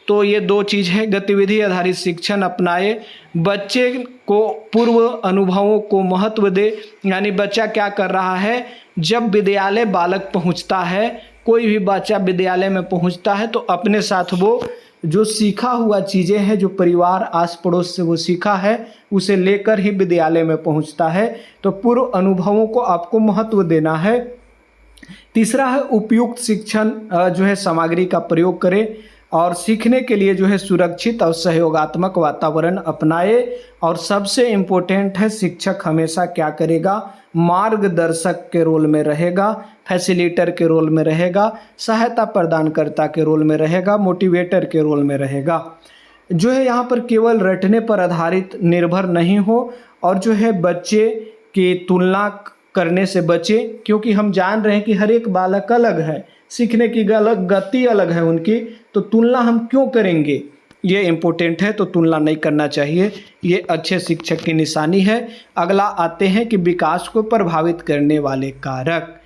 तो ये दो चीज़ है, गतिविधि आधारित शिक्षण अपनाए, बच्चे को पूर्व अनुभवों को महत्व दे। यानी बच्चा क्या कर रहा है, जब विद्यालय बालक पहुंचता है, कोई भी बच्चा विद्यालय में पहुंचता है तो अपने साथ वो जो सीखा हुआ चीज़ें हैं, जो परिवार आस पड़ोस से वो सीखा है, उसे लेकर ही विद्यालय में पहुंचता है। तो पूर्व अनुभवों को आपको महत्व देना है। तीसरा है उपयुक्त शिक्षण जो है सामग्री का प्रयोग करें और सीखने के लिए जो है सुरक्षित और सहयोगात्मक वातावरण अपनाए। और सबसे इम्पोर्टेंट है, शिक्षक हमेशा क्या करेगा, मार्गदर्शक के रोल में रहेगा, फैसिलिटेटर के रोल में रहेगा, सहायता प्रदानकर्ता के रोल में रहेगा, मोटिवेटर के रोल में रहेगा। जो है यहाँ पर केवल रटने पर आधारित निर्भर नहीं हो और जो है बच्चे की तुलना करने से बचे, क्योंकि हम जान रहे हैं कि हर एक बालक अलग है, सीखने की गति अलग है उनकी, तो तुलना हम क्यों करेंगे, ये इम्पोर्टेंट है। तो तुलना नहीं करना चाहिए, ये अच्छे शिक्षक की निशानी है। अगला आते हैं कि विकास को प्रभावित करने वाले कारक।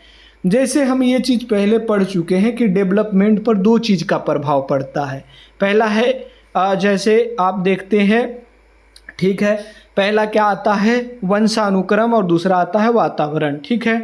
जैसे हम ये चीज़ पहले पढ़ चुके हैं कि डेवलपमेंट पर दो चीज़ का प्रभाव पड़ता है। पहला है जैसे आप देखते हैं, ठीक है, पहला क्या आता है, वंशानुक्रम, और दूसरा आता है वातावरण। ठीक है,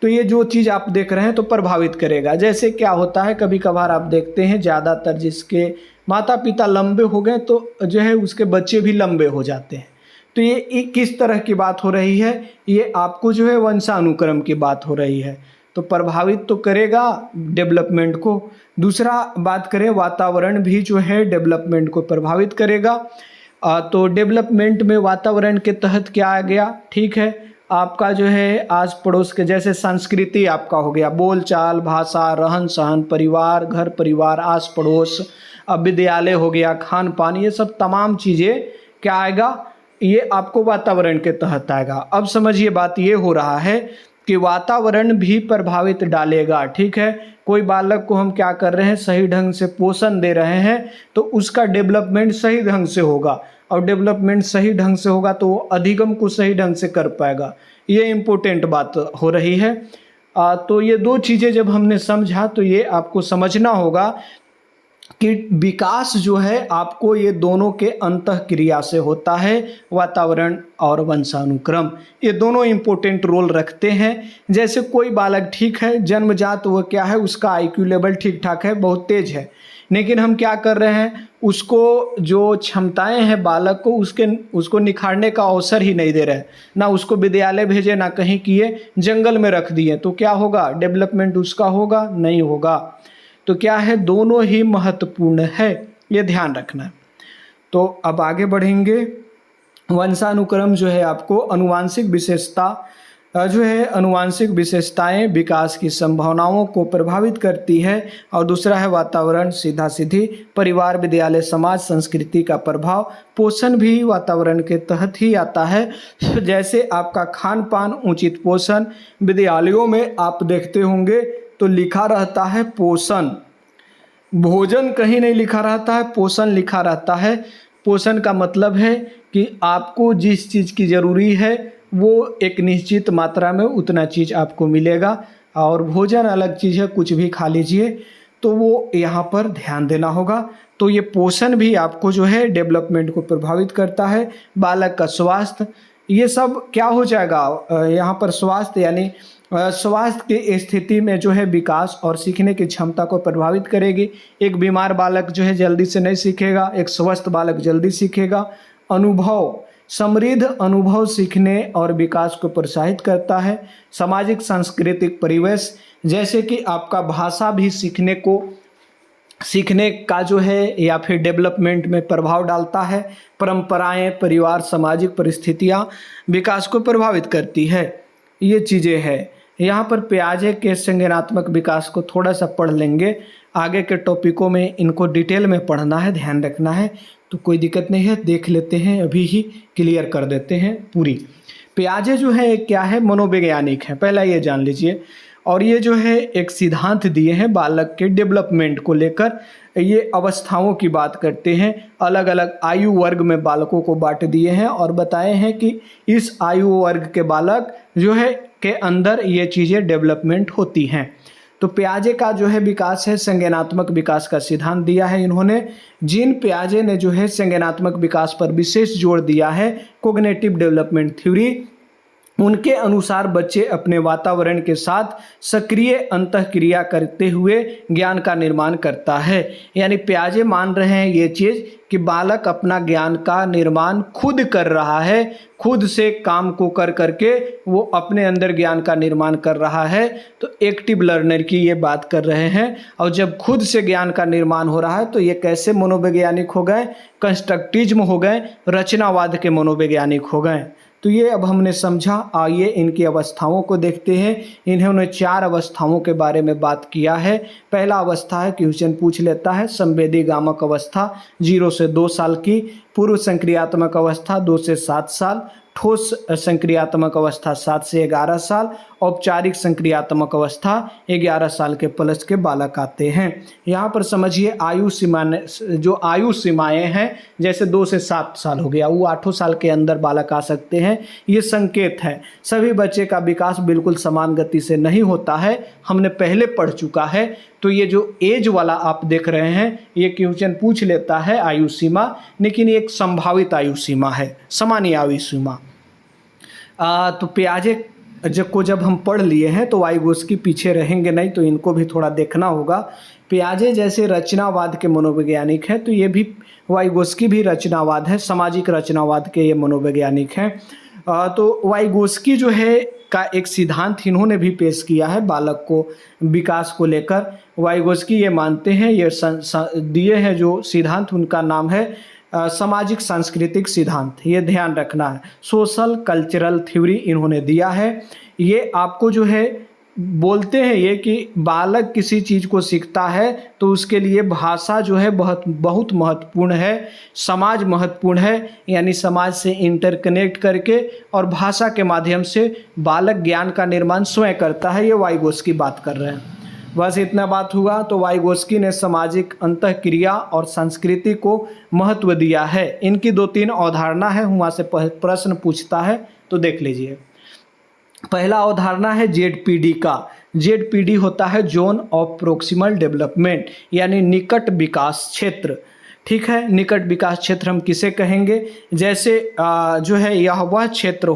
तो ये जो चीज़ आप देख रहे हैं तो प्रभावित करेगा। जैसे क्या होता है, कभी कभार आप देखते हैं ज़्यादातर जिसके माता पिता लंबे हो गए तो जो है उसके बच्चे भी लंबे हो जाते हैं। तो ये किस तरह की बात हो रही है, ये आपको जो है वंशानुक्रम की बात हो रही है। तो प्रभावित तो करेगा डेवलपमेंट को। दूसरा बात करें, वातावरण भी जो है डेवलपमेंट को प्रभावित करेगा। तो डेवलपमेंट में वातावरण के तहत क्या आ गया, ठीक है, आपका जो है आस पड़ोस के जैसे संस्कृति आपका हो गया, बोल चाल, भाषा, रहन सहन, परिवार, घर परिवार, आस पड़ोस, अब विद्यालय हो गया, खान पान, ये सब तमाम चीज़ें क्या आएगा, ये आपको वातावरण के तहत आएगा। अब समझिए बात ये हो रहा है कि वातावरण भी प्रभावित डालेगा, ठीक है। कोई बालक को हम क्या कर रहे हैं, सही ढंग से पोषण दे रहे हैं तो उसका डेवलपमेंट सही ढंग से होगा, और डेवलपमेंट सही ढंग से होगा तो वो अधिगम को सही ढंग से कर पाएगा। ये इम्पोर्टेंट बात हो रही है। तो ये दो चीज़ें जब हमने समझा तो ये आपको समझना होगा कि विकास जो है आपको ये दोनों के अंतःक्रिया से होता है, वातावरण और वंशानुक्रम, ये दोनों इम्पोर्टेंट रोल रखते हैं। जैसे कोई बालक ठीक है, जन्मजात वो क्या है, उसका आईक्यू लेवल ठीक ठाक है, बहुत तेज है, लेकिन हम क्या कर रहे हैं, उसको जो क्षमताएं हैं बालक को उसको निखारने का अवसर ही नहीं दे रहे, ना उसको विद्यालय भेजे ना कहीं किए, जंगल में रख दिए, तो क्या होगा, डेवलपमेंट उसका होगा नहीं होगा। तो क्या है, दोनों ही महत्वपूर्ण है, ये ध्यान रखना। तो अब आगे बढ़ेंगे। वंशानुक्रम जो है आपको अनुवांशिक विशेषता जो है, अनुवांशिक विशेषताएं विकास की संभावनाओं को प्रभावित करती है, और दूसरा है वातावरण, सीधा सीधी परिवार, विद्यालय, समाज, संस्कृति का प्रभाव। पोषण भी वातावरण के तहत ही आता है, जैसे आपका खान पान, उचित पोषण। विद्यालयों में आप देखते होंगे तो लिखा रहता है पोषण, भोजन कहीं नहीं लिखा रहता है, पोषण लिखा रहता है। पोषण का मतलब है कि आपको जिस चीज़ की ज़रूरी है वो एक निश्चित मात्रा में उतना चीज़ आपको मिलेगा, और भोजन अलग चीज़ है, कुछ भी खा लीजिए, तो वो यहाँ पर ध्यान देना होगा। तो ये पोषण भी आपको जो है डेवलपमेंट को प्रभावित करता है। बालक का स्वास्थ्य, ये सब क्या हो जाएगा, यहाँ पर स्वास्थ्य यानी स्वास्थ्य की स्थिति में जो है विकास और सीखने की क्षमता को प्रभावित करेगी। एक बीमार बालक जो है जल्दी से नहीं सीखेगा, एक स्वस्थ बालक जल्दी सीखेगा। अनुभव, समृद्ध अनुभव सीखने और विकास को प्रोत्साहित करता है। सामाजिक सांस्कृतिक परिवेश, जैसे कि आपका भाषा भी सीखने का जो है या फिर डेवलपमेंट में प्रभाव डालता है। परंपराएं, परिवार, सामाजिक परिस्थितियां विकास को प्रभावित करती है, ये चीज़ें हैं। यहाँ पर पियाजे के संज्ञानात्मक विकास को थोड़ा सा पढ़ लेंगे, आगे के टॉपिकों में इनको डिटेल में पढ़ना है, ध्यान रखना है, तो कोई दिक्कत नहीं है, देख लेते हैं, अभी ही क्लियर कर देते हैं पूरी। पियाजे जो है क्या है, मनोवैज्ञानिक है, पहला ये जान लीजिए। और ये जो है एक सिद्धांत दिए हैं बालक के डेवलपमेंट को लेकर, ये अवस्थाओं की बात करते हैं, अलग अलग आयु वर्ग में बालकों को बांट दिए हैं और बताए हैं कि इस आयु वर्ग के बालक जो है के अंदर ये चीज़ें डेवलपमेंट होती हैं। तो पियाजे का जो है विकास है, संज्ञानात्मक विकास का सिद्धांत दिया है इन्होंने। जीन पियाजे ने जो है संज्ञानात्मक विकास पर विशेष जोर दिया है, कोग्निटिव डेवलपमेंट थ्योरी। उनके अनुसार बच्चे अपने वातावरण के साथ सक्रिय अंतःक्रिया करते हुए ज्ञान का निर्माण करता है। यानी पियाजे मान रहे हैं ये चीज़ कि बालक अपना ज्ञान का निर्माण खुद कर रहा है, खुद से काम को कर करके वो अपने अंदर ज्ञान का निर्माण कर रहा है। तो एक्टिव लर्नर की ये बात कर रहे हैं। और जब खुद से ज्ञान का निर्माण हो रहा है तो ये कैसे मनोवैज्ञानिक हो गए, कंस्ट्रक्टिज्म हो गए, रचनावाद के मनोवैज्ञानिक हो गए। तो ये अब हमने समझा। आइए इनकी अवस्थाओं को देखते हैं। इन्होंने 4 अवस्थाओं के बारे में बात किया है। पहला अवस्था है, क्वेश्चन पूछ लेता है, संवेदी गामक अवस्था 0 से 2 साल की, पूर्व संक्रियात्मक अवस्था 2 से 7 साल, ठोस संक्रियात्मक अवस्था 7 से 11 साल, औपचारिक संक्रियात्मक अवस्था 11 साल के प्लस के बालक आते हैं। यहाँ पर समझिए आयु सीमा, जो आयु सीमाएँ हैं, जैसे 2 से 7 साल हो गया, वो 8 साल के अंदर बालक आ सकते हैं। ये संकेत है, सभी बच्चे का विकास बिल्कुल समान गति से नहीं होता है, हमने पहले पढ़ चुका है। तो ये जो एज वाला आप देख रहे हैं, ये क्वेश्चन पूछ लेता है आयु सीमा, लेकिन एक संभावित आयु सीमा है, सामान्य आयु सीमा। तो पियाजे जब हम पढ़ लिए हैं तो वाइगोस्की पीछे रहेंगे नहीं, तो इनको भी थोड़ा देखना होगा। पियाजे जैसे रचनावाद के मनोवैज्ञानिक हैं, तो ये भी वाइगोस्की भी रचनावाद है, सामाजिक रचनावाद के ये मनोवैज्ञानिक हैं। तो वाइगोस्की जो है का एक सिद्धांत इन्होंने भी पेश किया है बालक को विकास को लेकर। वाइगोस्की ये मानते हैं, ये दिए हैं जो सिद्धांत, उनका नाम है सामाजिक सांस्कृतिक सिद्धांत। ये ध्यान रखना है, सोशल कल्चरल थ्योरी इन्होंने दिया है। ये आपको जो है बोलते हैं ये कि बालक किसी चीज़ को सीखता है तो उसके लिए भाषा जो है बहुत बहुत महत्वपूर्ण है, समाज महत्वपूर्ण है, यानी समाज से इंटरकनेक्ट करके और भाषा के माध्यम से बालक ज्ञान का निर्माण स्वयं करता है। ये वाइगोस्की बात कर रहे हैं। बस इतना बात हुआ। तो वाइगोस्की ने सामाजिक अंतःक्रिया और संस्कृति को महत्व दिया है। इनकी 2-3 अवधारणा है, वहाँ से प्रश्न पूछता है तो देख लीजिए। पहला अवधारणा है जेडपीडी का। जेडपीडी होता है जोन ऑफ प्रोक्सिमल डेवलपमेंट, यानी निकट विकास क्षेत्र। ठीक है, निकट विकास क्षेत्र हम किसे कहेंगे? जैसे जो है यह वह क्षेत्र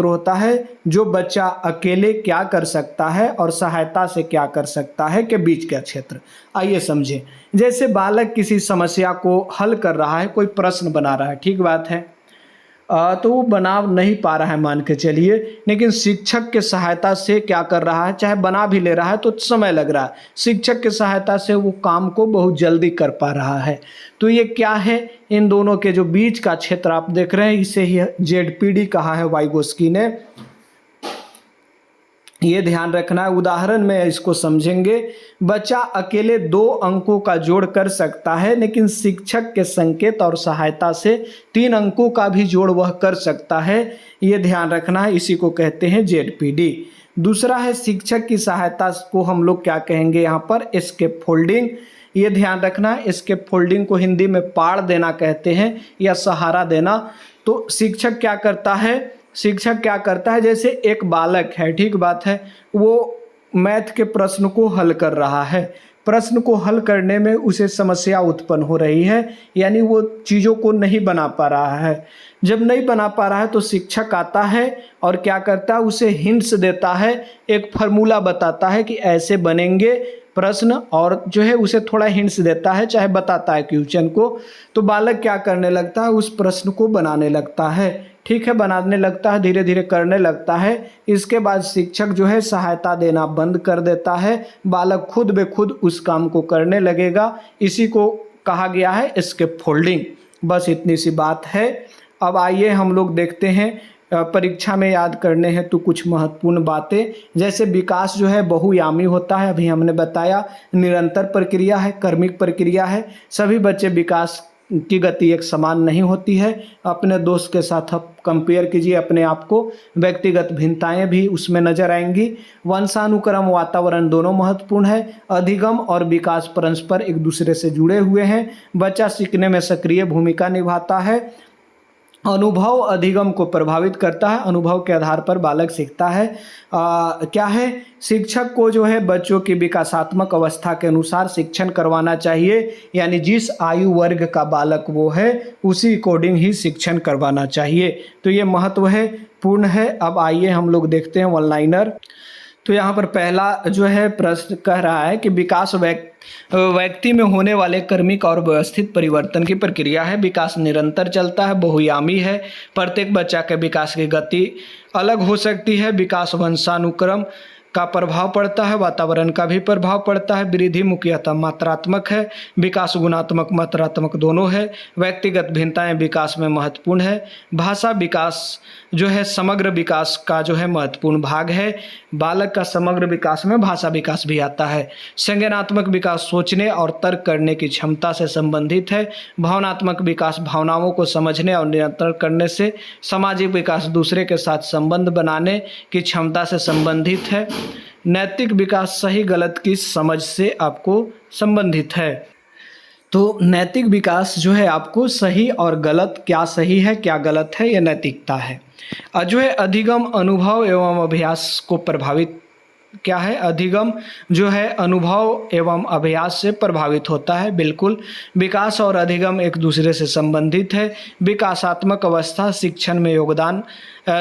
होता है जो बच्चा अकेले क्या कर सकता है और सहायता से क्या कर सकता है के बीच का क्षेत्र। आइए समझें। जैसे बालक किसी समस्या को हल कर रहा है, कोई प्रश्न बना रहा है, ठीक बात है, तो वो बना नहीं पा रहा है मान के चलिए, लेकिन शिक्षक के सहायता से क्या कर रहा है, चाहे बना भी ले रहा है तो समय लग रहा है, शिक्षक के सहायता से वो काम को बहुत जल्दी कर पा रहा है। तो ये क्या है? इन दोनों के जो बीच का क्षेत्र आप देख रहे हैं, इसे ही जेडपीडी कहा है वाइगोस्की ने। ये ध्यान रखना है। उदाहरण में इसको समझेंगे। बच्चा अकेले 2 अंकों का जोड़ कर सकता है, लेकिन शिक्षक के संकेत और सहायता से 3 अंकों का भी जोड़ वह कर सकता है। ये ध्यान रखना है, इसी को कहते हैं जेडपीडी। दूसरा है शिक्षक की सहायता को हम लोग क्या कहेंगे यहाँ पर? स्कैफोल्डिंग। ये ध्यान रखना है, स्कैफोल्डिंग को हिंदी में पाड़ देना कहते हैं या सहारा देना। तो शिक्षक क्या करता है, जैसे एक बालक है, ठीक बात है, वो मैथ के प्रश्न को हल कर रहा है, प्रश्न को हल करने में उसे समस्या उत्पन्न हो रही है, यानी वो चीज़ों को नहीं बना पा रहा है। जब नहीं बना पा रहा है तो शिक्षक आता है और क्या करता है, उसे हिंट्स देता है, एक फार्मूला बताता है कि ऐसे बनेंगे प्रश्न, और जो है उसे थोड़ा हिंट्स देता है, चाहे बताता है क्वेश्चन को। तो बालक क्या करने लगता है, उस प्रश्न को बनाने लगता है। ठीक है, बनाने लगता है, धीरे धीरे करने लगता है। इसके बाद शिक्षक जो है सहायता देना बंद कर देता है, बालक खुद ब खुद उस काम को करने लगेगा। इसी को कहा गया है स्कैफोल्डिंग। बस इतनी सी बात है। अब आइए हम लोग देखते हैं, परीक्षा में याद करने हैं तो कुछ महत्वपूर्ण बातें। जैसे विकास जो है बहुआयामी होता है, अभी हमने बताया, निरंतर प्रक्रिया है, क्रमिक प्रक्रिया है। सभी बच्चे विकास की गति एक समान नहीं होती है। अपने दोस्त के साथ आप कंपेयर कीजिए अपने आप को, व्यक्तिगत भिन्नताएं भी उसमें नजर आएंगी। वंशानुक्रम, वातावरण दोनों महत्वपूर्ण है। अधिगम और विकास परस्पर एक दूसरे से जुड़े हुए हैं। बच्चा सीखने में सक्रिय भूमिका निभाता है। अनुभव अधिगम को प्रभावित करता है, अनुभव के आधार पर बालक सीखता है। क्या है, शिक्षक को जो है बच्चों की विकासात्मक अवस्था के अनुसार शिक्षण करवाना चाहिए, यानी जिस आयु वर्ग का बालक वो है उसी अकॉर्डिंग ही शिक्षण करवाना चाहिए। तो ये महत्व है, पूर्ण है। अब आइए हम लोग देखते हैं वन लाइनर। तो यहाँ पर पहला जो है प्रश्न कह रहा है कि विकास व्यक्ति में होने वाले क्रमिक और व्यवस्थित परिवर्तन की प्रक्रिया है। विकास निरंतर चलता है, बहुआयामी है। प्रत्येक बच्चा के विकास की गति अलग हो सकती है। विकास वंशानुक्रम का प्रभाव पड़ता है, वातावरण का भी प्रभाव पड़ता है। वृद्धि मुख्यतः मात्रात्मक है, विकास गुणात्मक मात्रात्मक दोनों है। व्यक्तिगत भिन्नताएं विकास में महत्वपूर्ण है। भाषा विकास जो है समग्र विकास का जो है महत्वपूर्ण भाग है। बालक का समग्र विकास में भाषा विकास भी आता है। संज्ञानात्मक विकास सोचने और तर्क करने की क्षमता से संबंधित है। भावनात्मक विकास भावनाओं को समझने और नियंत्रण करने से। सामाजिक विकास दूसरे के साथ संबंध बनाने की क्षमता से संबंधित है। नैतिक विकास सही गलत की समझ से आपको संबंधित है। तो नैतिक विकास जो है आपको सही और गलत, क्या सही है क्या गलत है, ये नैतिकता है। जो है अधिगम अनुभव एवं अभ्यास को प्रभावित, क्या है, अधिगम जो है अनुभव एवं अभ्यास से प्रभावित होता है। बिल्कुल, विकास और अधिगम एक दूसरे से संबंधित है। विकासात्मक अवस्था शिक्षण में योगदान,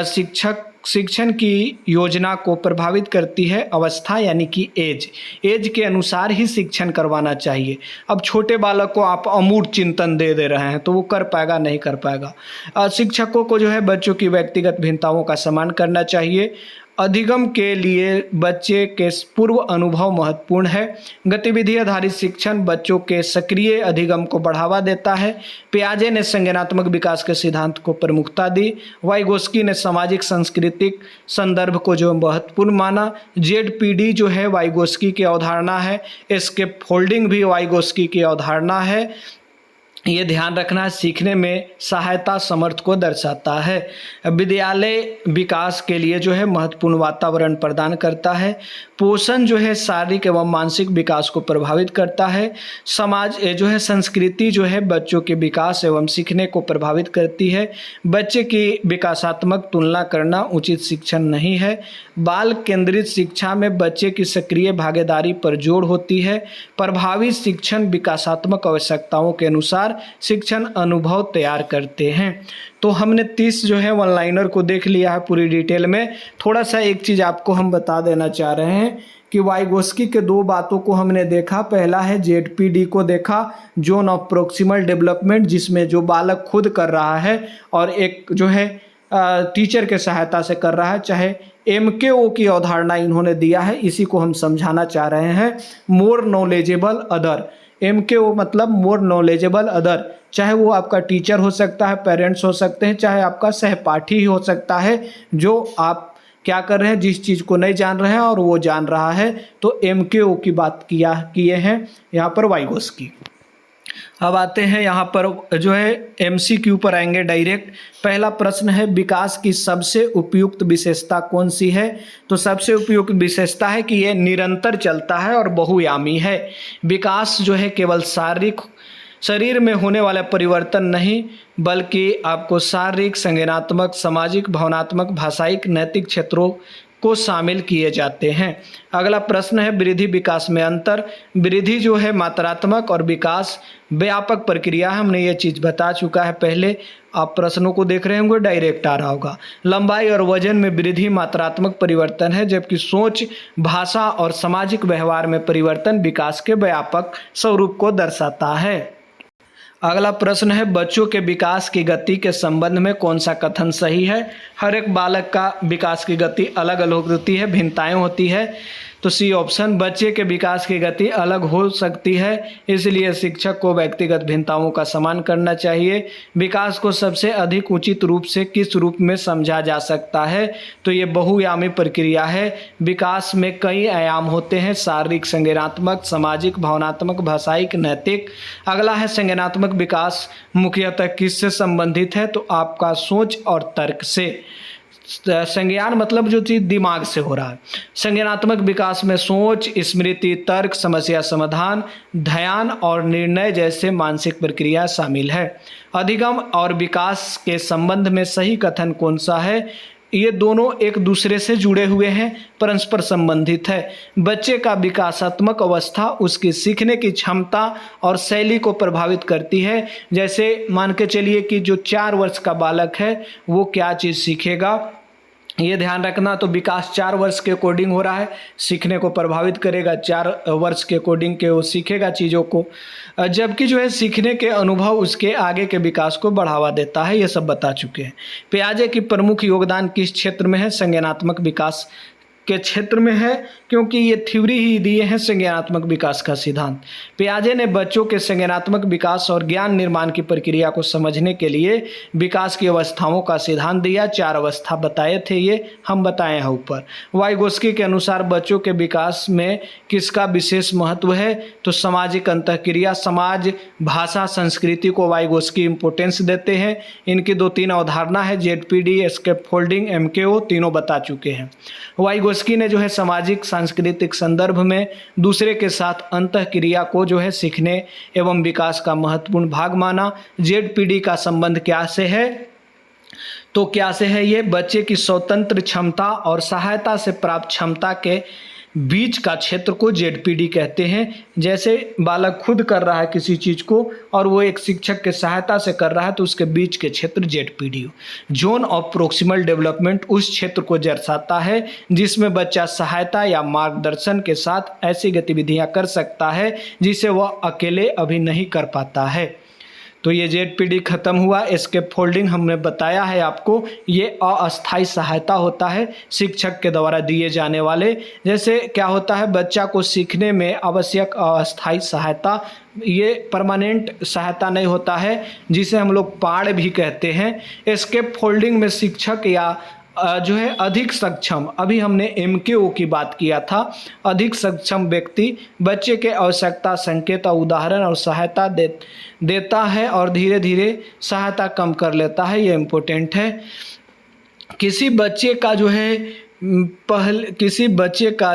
शिक्षक शिक्षण की योजना को प्रभावित करती है अवस्था यानी कि एज के अनुसार ही शिक्षण करवाना चाहिए। अब छोटे बालक को आप अमूर्त चिंतन दे रहे हैं तो वो कर पाएगा नहीं कर पाएगा। शिक्षकों को जो है बच्चों की व्यक्तिगत भिन्नताओं का सम्मान करना चाहिए। अधिगम के लिए बच्चे के पूर्व अनुभव महत्वपूर्ण है। गतिविधि आधारित शिक्षण बच्चों के सक्रिय अधिगम को बढ़ावा देता है। पियाजे ने संज्ञानात्मक विकास के सिद्धांत को प्रमुखता दी। वाइगोस्की ने सामाजिक सांस्कृतिक संदर्भ को जो महत्वपूर्ण माना। जेडपीडी जो है वाइगोस्की की अवधारणा है। एस्केप फोल्डिंग भी वाइगोस्की की अवधारणा है। ये ध्यान रखना, सीखने में सहायता समर्थ को दर्शाता है। विद्यालय विकास के लिए जो है महत्वपूर्ण वातावरण प्रदान करता है। पोषण जो है शारीरिक एवं मानसिक विकास को प्रभावित करता है। समाज जो है संस्कृति जो है बच्चों के विकास एवं सीखने को प्रभावित करती है। बच्चे की विकासात्मक तुलना करना उचित शिक्षण नहीं है। बाल केंद्रित शिक्षा में बच्चे की सक्रिय भागीदारी पर जोर होती है। प्रभावी शिक्षण विकासात्मक आवश्यकताओं के अनुसार शिक्षण अनुभव तैयार करते हैं। तो हमने 30 जो है वन लाइनर को देख लिया है पूरी डिटेल में। थोड़ा सा एक चीज़ आपको हम बता देना चाह रहे हैं कि वाइगोस्की के 2 बातों को हमने देखा। पहला है जेडपीडी को देखा, जोन ऑफ प्रोक्सिमल डेवलपमेंट, जिसमें जो बालक खुद कर रहा है और एक जो है टीचर के सहायता से कर रहा है। चाहे MKO की अवधारणा इन्होंने दिया है, इसी को हम समझाना चाह रहे हैं। मोर नॉलेजेबल अदर, MKO मतलब मोर नॉलेजेबल अदर, चाहे वो आपका टीचर हो सकता है, पेरेंट्स हो सकते हैं, चाहे आपका सहपाठी ही हो सकता है, जो आप क्या कर रहे हैं, जिस चीज़ को नहीं जान रहे हैं और वो जान रहा है, तो MKO की बात किए हैं यहाँ पर वाइगोस्की। अब आते हैं यहाँ पर जो है MCQ पर आएंगे डायरेक्ट। पहला प्रश्न है विकास की सबसे उपयुक्त विशेषता कौन सी है? तो सबसे उपयुक्त विशेषता है कि यह निरंतर चलता है और बहुआयामी है। विकास जो है केवल शारीरिक शरीर में होने वाला परिवर्तन नहीं, बल्कि आपको शारीरिक, संज्ञानात्मक, सामाजिक, भावनात्मक, भाषाई, नैतिक क्षेत्रों को शामिल किए जाते हैं। अगला प्रश्न है वृद्धि विकास में अंतर। वृद्धि जो है मात्रात्मक और विकास व्यापक प्रक्रिया है। हमने ये चीज़ बता चुका है पहले। आप प्रश्नों को देख रहे होंगे, डायरेक्ट आ रहा होगा। लंबाई और वजन में वृद्धि मात्रात्मक परिवर्तन है, जबकि सोच, भाषा और सामाजिक व्यवहार में परिवर्तन विकास के व्यापक स्वरूप को दर्शाता है। अगला प्रश्न है बच्चों के विकास की गति के संबंध में कौन सा कथन सही है? हर एक बालक का विकास की गति अलग अलग होती है, भिन्नताएं होती है। तो सी ऑप्शन, बच्चे के विकास की गति अलग हो सकती है, इसलिए शिक्षक को व्यक्तिगत भिन्नताओं का सम्मान करना चाहिए। विकास को सबसे अधिक उचित रूप से किस रूप में समझा जा सकता है? तो ये बहुआयामी प्रक्रिया है। विकास में कई आयाम होते हैं, शारीरिक, संज्ञानात्मक, सामाजिक, भावनात्मक, भाषाई, नैतिक। अगला है संज्ञानात्मक विकास मुख्यतः किससे संबंधित है? तो आपका सोच और तर्क से। संज्ञान मतलब जो चीज़ दिमाग से हो रहा है। संज्ञानात्मक विकास में सोच, स्मृति, तर्क, समस्या समाधान, ध्यान और निर्णय जैसे मानसिक प्रक्रिया शामिल है। अधिगम और विकास के संबंध में सही कथन कौन सा है? ये दोनों एक दूसरे से जुड़े हुए हैं, परस्पर संबंधित है। बच्चे का विकासात्मक अवस्था उसकी सीखने की क्षमता और शैली को प्रभावित करती है। जैसे मान के चलिए कि जो 4 वर्ष का बालक है वो क्या चीज़ सीखेगा, ये ध्यान रखना। तो विकास 4 वर्ष के अकॉर्डिंग हो रहा है, सीखने को प्रभावित करेगा। 4 वर्ष के अकॉर्डिंग के वो सीखेगा चीज़ों को, जबकि जो है सीखने के अनुभव उसके आगे के विकास को बढ़ावा देता है। ये सब बता चुके हैं। पियाजे की प्रमुख योगदान किस क्षेत्र में है? संज्ञानात्मक विकास के क्षेत्र में है, क्योंकि ये थ्योरी ही दिए हैं संज्ञानात्मक विकास का सिद्धांत। पियाजे ने बच्चों के संज्ञानात्मक विकास और ज्ञान निर्माण की प्रक्रिया को समझने के लिए विकास की अवस्थाओं का सिद्धांत दिया। 4 अवस्था बताए थे, ये हम बताए हैं ऊपर। वाइगोस्की के अनुसार बच्चों के विकास में किसका विशेष महत्व है? तो सामाजिक अंतःक्रिया, समाज, भाषा, संस्कृति को वाइगोस्की इंपोर्टेंस देते हैं। इनकी 2-3 अवधारणा है, जेडपीडी, एस्केप फोल्डिंग, MKO, तीनों बता चुके हैं। वाइगोस्की ने जो है सामाजिक सांस्कृतिक संदर्भ में दूसरे के साथ अंतःक्रिया को जो है सीखने एवं विकास का महत्वपूर्ण भाग माना। जेडपीडी का संबंध क्या से है? तो क्या से है ये? बच्चे की स्वतंत्र क्षमता और सहायता से प्राप्त क्षमता के बीच का क्षेत्र को ZPD कहते हैं। जैसे बालक खुद कर रहा है किसी चीज़ को और वो एक शिक्षक के सहायता से कर रहा है तो उसके बीच के क्षेत्र ZPD। Zone of proximal development उस क्षेत्र को दर्शाता है जिसमें बच्चा सहायता या मार्गदर्शन के साथ ऐसी गतिविधियां कर सकता है जिसे वह अकेले अभी नहीं कर पाता है। तो ये ZPD खत्म हुआ। एस्केप फोल्डिंग हमने बताया है आपको, ये अस्थायी सहायता होता है शिक्षक के द्वारा दिए जाने वाले। जैसे क्या होता है, बच्चा को सीखने में आवश्यक अस्थायी सहायता, ये परमानेंट सहायता नहीं होता है, जिसे हम लोग पाड़ भी कहते हैं। एस्केप फोल्डिंग में शिक्षक या जो है अधिक सक्षम, अभी हमने MKO की बात किया था, अधिक सक्षम व्यक्ति बच्चे के आवश्यकता, संकेत और उदाहरण और सहायता देता है और धीरे धीरे सहायता कम कर लेता है। ये इम्पोर्टेंट है। किसी बच्चे का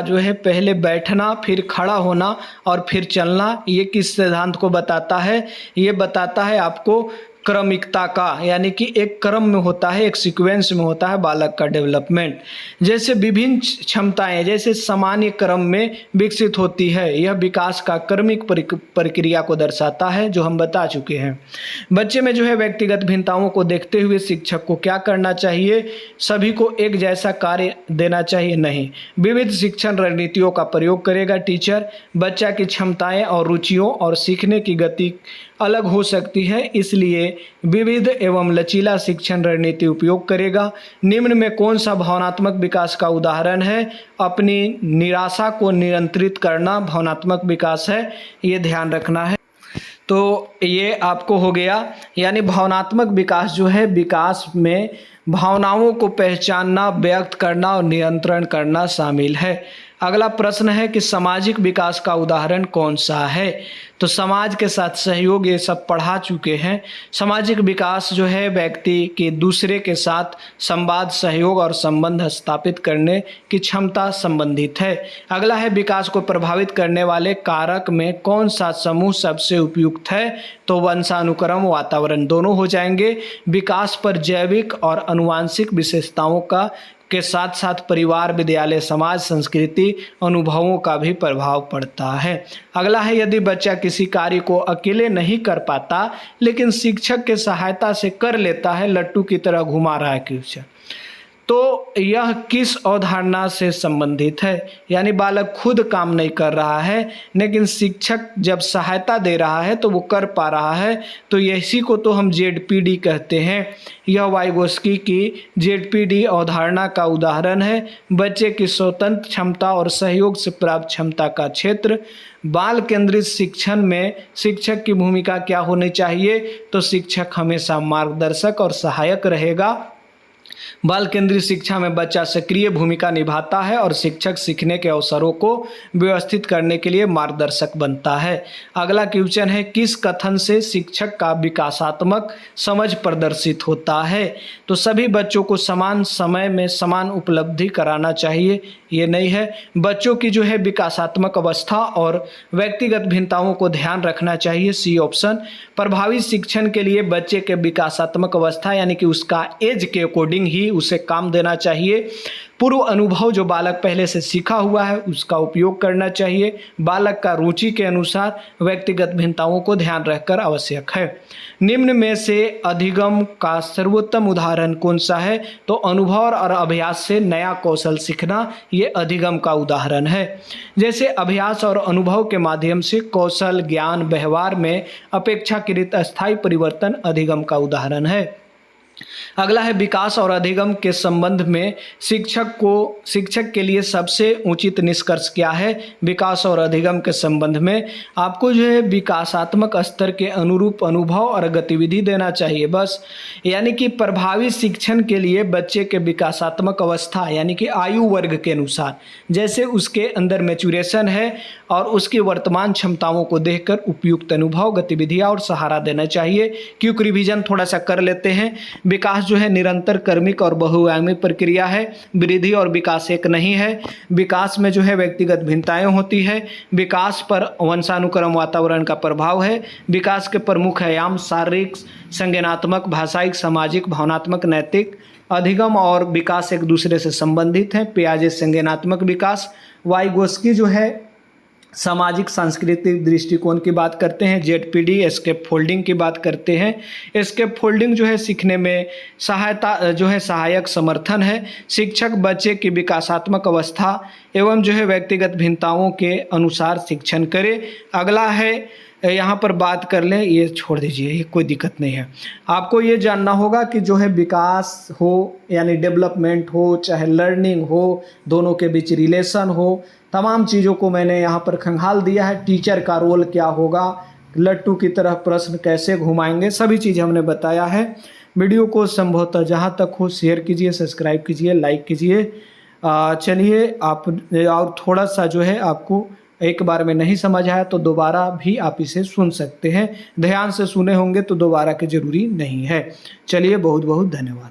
जो है पहले बैठना, फिर खड़ा होना और फिर चलना, ये किस सिद्धांत को बताता है? ये बताता है आपको क्रमिकता का, यानी कि एक क्रम में होता है, एक सीक्वेंस में होता है बालक का डेवलपमेंट। जैसे विभिन्न क्षमताएं जैसे सामान्य क्रम में विकसित होती है, यह विकास का क्रमिक प्रक्रिया को दर्शाता है, जो हम बता चुके हैं। बच्चे में जो है व्यक्तिगत भिन्नताओं को देखते हुए शिक्षक को क्या करना चाहिए? सभी को एक जैसा कार्य देना चाहिए? नहीं। विविध शिक्षण रणनीतियों का प्रयोग करेगा टीचर। बच्चा की क्षमताएं और रुचियों और सीखने की गति अलग हो सकती है, इसलिए विविध एवं लचीला शिक्षण रणनीति उपयोग करेगा। निम्न में कौन सा भावनात्मक विकास का उदाहरण है? अपनी निराशा को नियंत्रित करना भावनात्मक विकास है, ये ध्यान रखना है। तो ये आपको हो गया, यानी भावनात्मक विकास जो है, विकास में भावनाओं को पहचानना, व्यक्त करना और नियंत्रण करना शामिल है। अगला प्रश्न है कि सामाजिक विकास का उदाहरण कौन सा है? तो समाज के साथ सहयोग, ये सब पढ़ा चुके हैं। सामाजिक विकास जो है व्यक्ति के दूसरे के साथ संवाद, सहयोग और संबंध स्थापित करने की क्षमता संबंधित है। अगला है विकास को प्रभावित करने वाले कारक में कौन सा समूह सबसे उपयुक्त है? तो वंशानुक्रम, वातावरण दोनों हो जाएंगे। विकास पर जैविक और आनुवांशिक विशेषताओं के साथ साथ परिवार, विद्यालय, समाज, संस्कृति, अनुभवों का भी प्रभाव पड़ता है। अगला है यदि बच्चा किसी कार्य को अकेले नहीं कर पाता लेकिन शिक्षक के सहायता से कर लेता है, लट्टू की तरह घुमा रहा है क्वेश्चन, तो यह किस अवधारणा से संबंधित है? यानी बालक खुद काम नहीं कर रहा है लेकिन शिक्षक जब सहायता दे रहा है तो वो कर पा रहा है, तो इसी को तो हम ZPD कहते हैं। यह वाइगोस्की की ZPD अवधारणा का उदाहरण है। बच्चे की स्वतंत्र क्षमता और सहयोग से प्राप्त क्षमता का क्षेत्र। बाल केंद्रित शिक्षण में शिक्षक की भूमिका क्या होनी चाहिए? तो शिक्षक हमेशा मार्गदर्शक और सहायक रहेगा। बाल केंद्रित शिक्षा में बच्चा सक्रिय भूमिका निभाता है और शिक्षक सीखने के अवसरों को व्यवस्थित करने के लिए मार्गदर्शक बनता है। अगला क्वेश्चन है किस कथन से शिक्षक का विकासात्मक समझ प्रदर्शित होता है? तो सभी बच्चों को समान समय में समान उपलब्धि कराना चाहिए, ये नहीं है। बच्चों की जो है विकासात्मक अवस्था और व्यक्तिगत भिन्नताओं को ध्यान रखना चाहिए, सी ऑप्शन। प्रभावी शिक्षण के लिए बच्चे के विकासात्मक अवस्था यानी कि उसका एज के अकॉर्डिंग ही उसे काम देना चाहिए। पूर्व अनुभव जो बालक पहले से सीखा हुआ है उसका उपयोग करना चाहिए। बालक का रुचि के अनुसार व्यक्तिगत भिन्नताओं को ध्यान रखकर आवश्यक है। निम्न में से अधिगम का सर्वोत्तम उदाहरण कौन सा है? तो अनुभव और अभ्यास से नया कौशल सीखना, ये अधिगम का उदाहरण है। जैसे अभ्यास और अनुभव के माध्यम से कौशल, ज्ञान, व्यवहार में अपेक्षाकृत अस्थायी परिवर्तन अधिगम का उदाहरण है। अगला है विकास और अधिगम के संबंध में शिक्षक के लिए सबसे उचित निष्कर्ष क्या है? विकास और अधिगम के संबंध में आपको जो है विकासात्मक स्तर के अनुरूप अनुभव और गतिविधि देना चाहिए बस। यानी कि प्रभावी शिक्षण के लिए बच्चे के विकासात्मक अवस्था यानी कि आयु वर्ग के अनुसार जैसे उसके अंदर मैच्योरेशन है और उसकी वर्तमान क्षमताओं को देखकर उपयुक्त अनुभव, गतिविधियां और सहारा देना चाहिए। क्विक रिवीजन थोड़ा सा कर लेते हैं। विकास विकास जो है निरंतर क्रमिक और बहुआयामी प्रक्रिया है। वृद्धि और विकास एक नहीं है। विकास में जो है व्यक्तिगत भिन्नताएं होती है। विकास पर वंशानुक्रम वातावरण का प्रभाव है। विकास के प्रमुख आयाम शारीरिक, संज्ञानात्मक, भाषाई, सामाजिक, भावनात्मक, नैतिक। अधिगम और विकास एक दूसरे से संबंधित हैं। पियाजे संज्ञानात्मक विकास, वाइगोस्की जो है सामाजिक सांस्कृतिक दृष्टिकोण की बात करते हैं। जेडपीडी एस्केप फोल्डिंग की बात करते हैं। एस्केप फोल्डिंग जो है सीखने में सहायता जो है सहायक समर्थन है। शिक्षक बच्चे की विकासात्मक अवस्था एवं जो है व्यक्तिगत भिन्नताओं के अनुसार शिक्षण करे। अगला है यहाँ पर बात कर लें, ये छोड़ दीजिए, ये कोई दिक्कत नहीं है। आपको ये जानना होगा कि जो है विकास हो यानी डेवलपमेंट हो चाहे लर्निंग हो, दोनों के बीच रिलेशन हो, तमाम चीज़ों को मैंने यहाँ पर खंगाल दिया है। टीचर का रोल क्या होगा, लट्टू की तरह प्रश्न कैसे घुमाएंगे, सभी चीज़ हमने बताया है। वीडियो को संभवतः जहाँ तक हो शेयर कीजिए, सब्सक्राइब कीजिए, लाइक कीजिए। चलिए आप और थोड़ा सा जो है आपको एक बार में नहीं समझ आया तो दोबारा भी आप इसे सुन सकते हैं। ध्यान से सुने होंगे तो दोबारा की ज़रूरी नहीं है। चलिए बहुत बहुत धन्यवाद।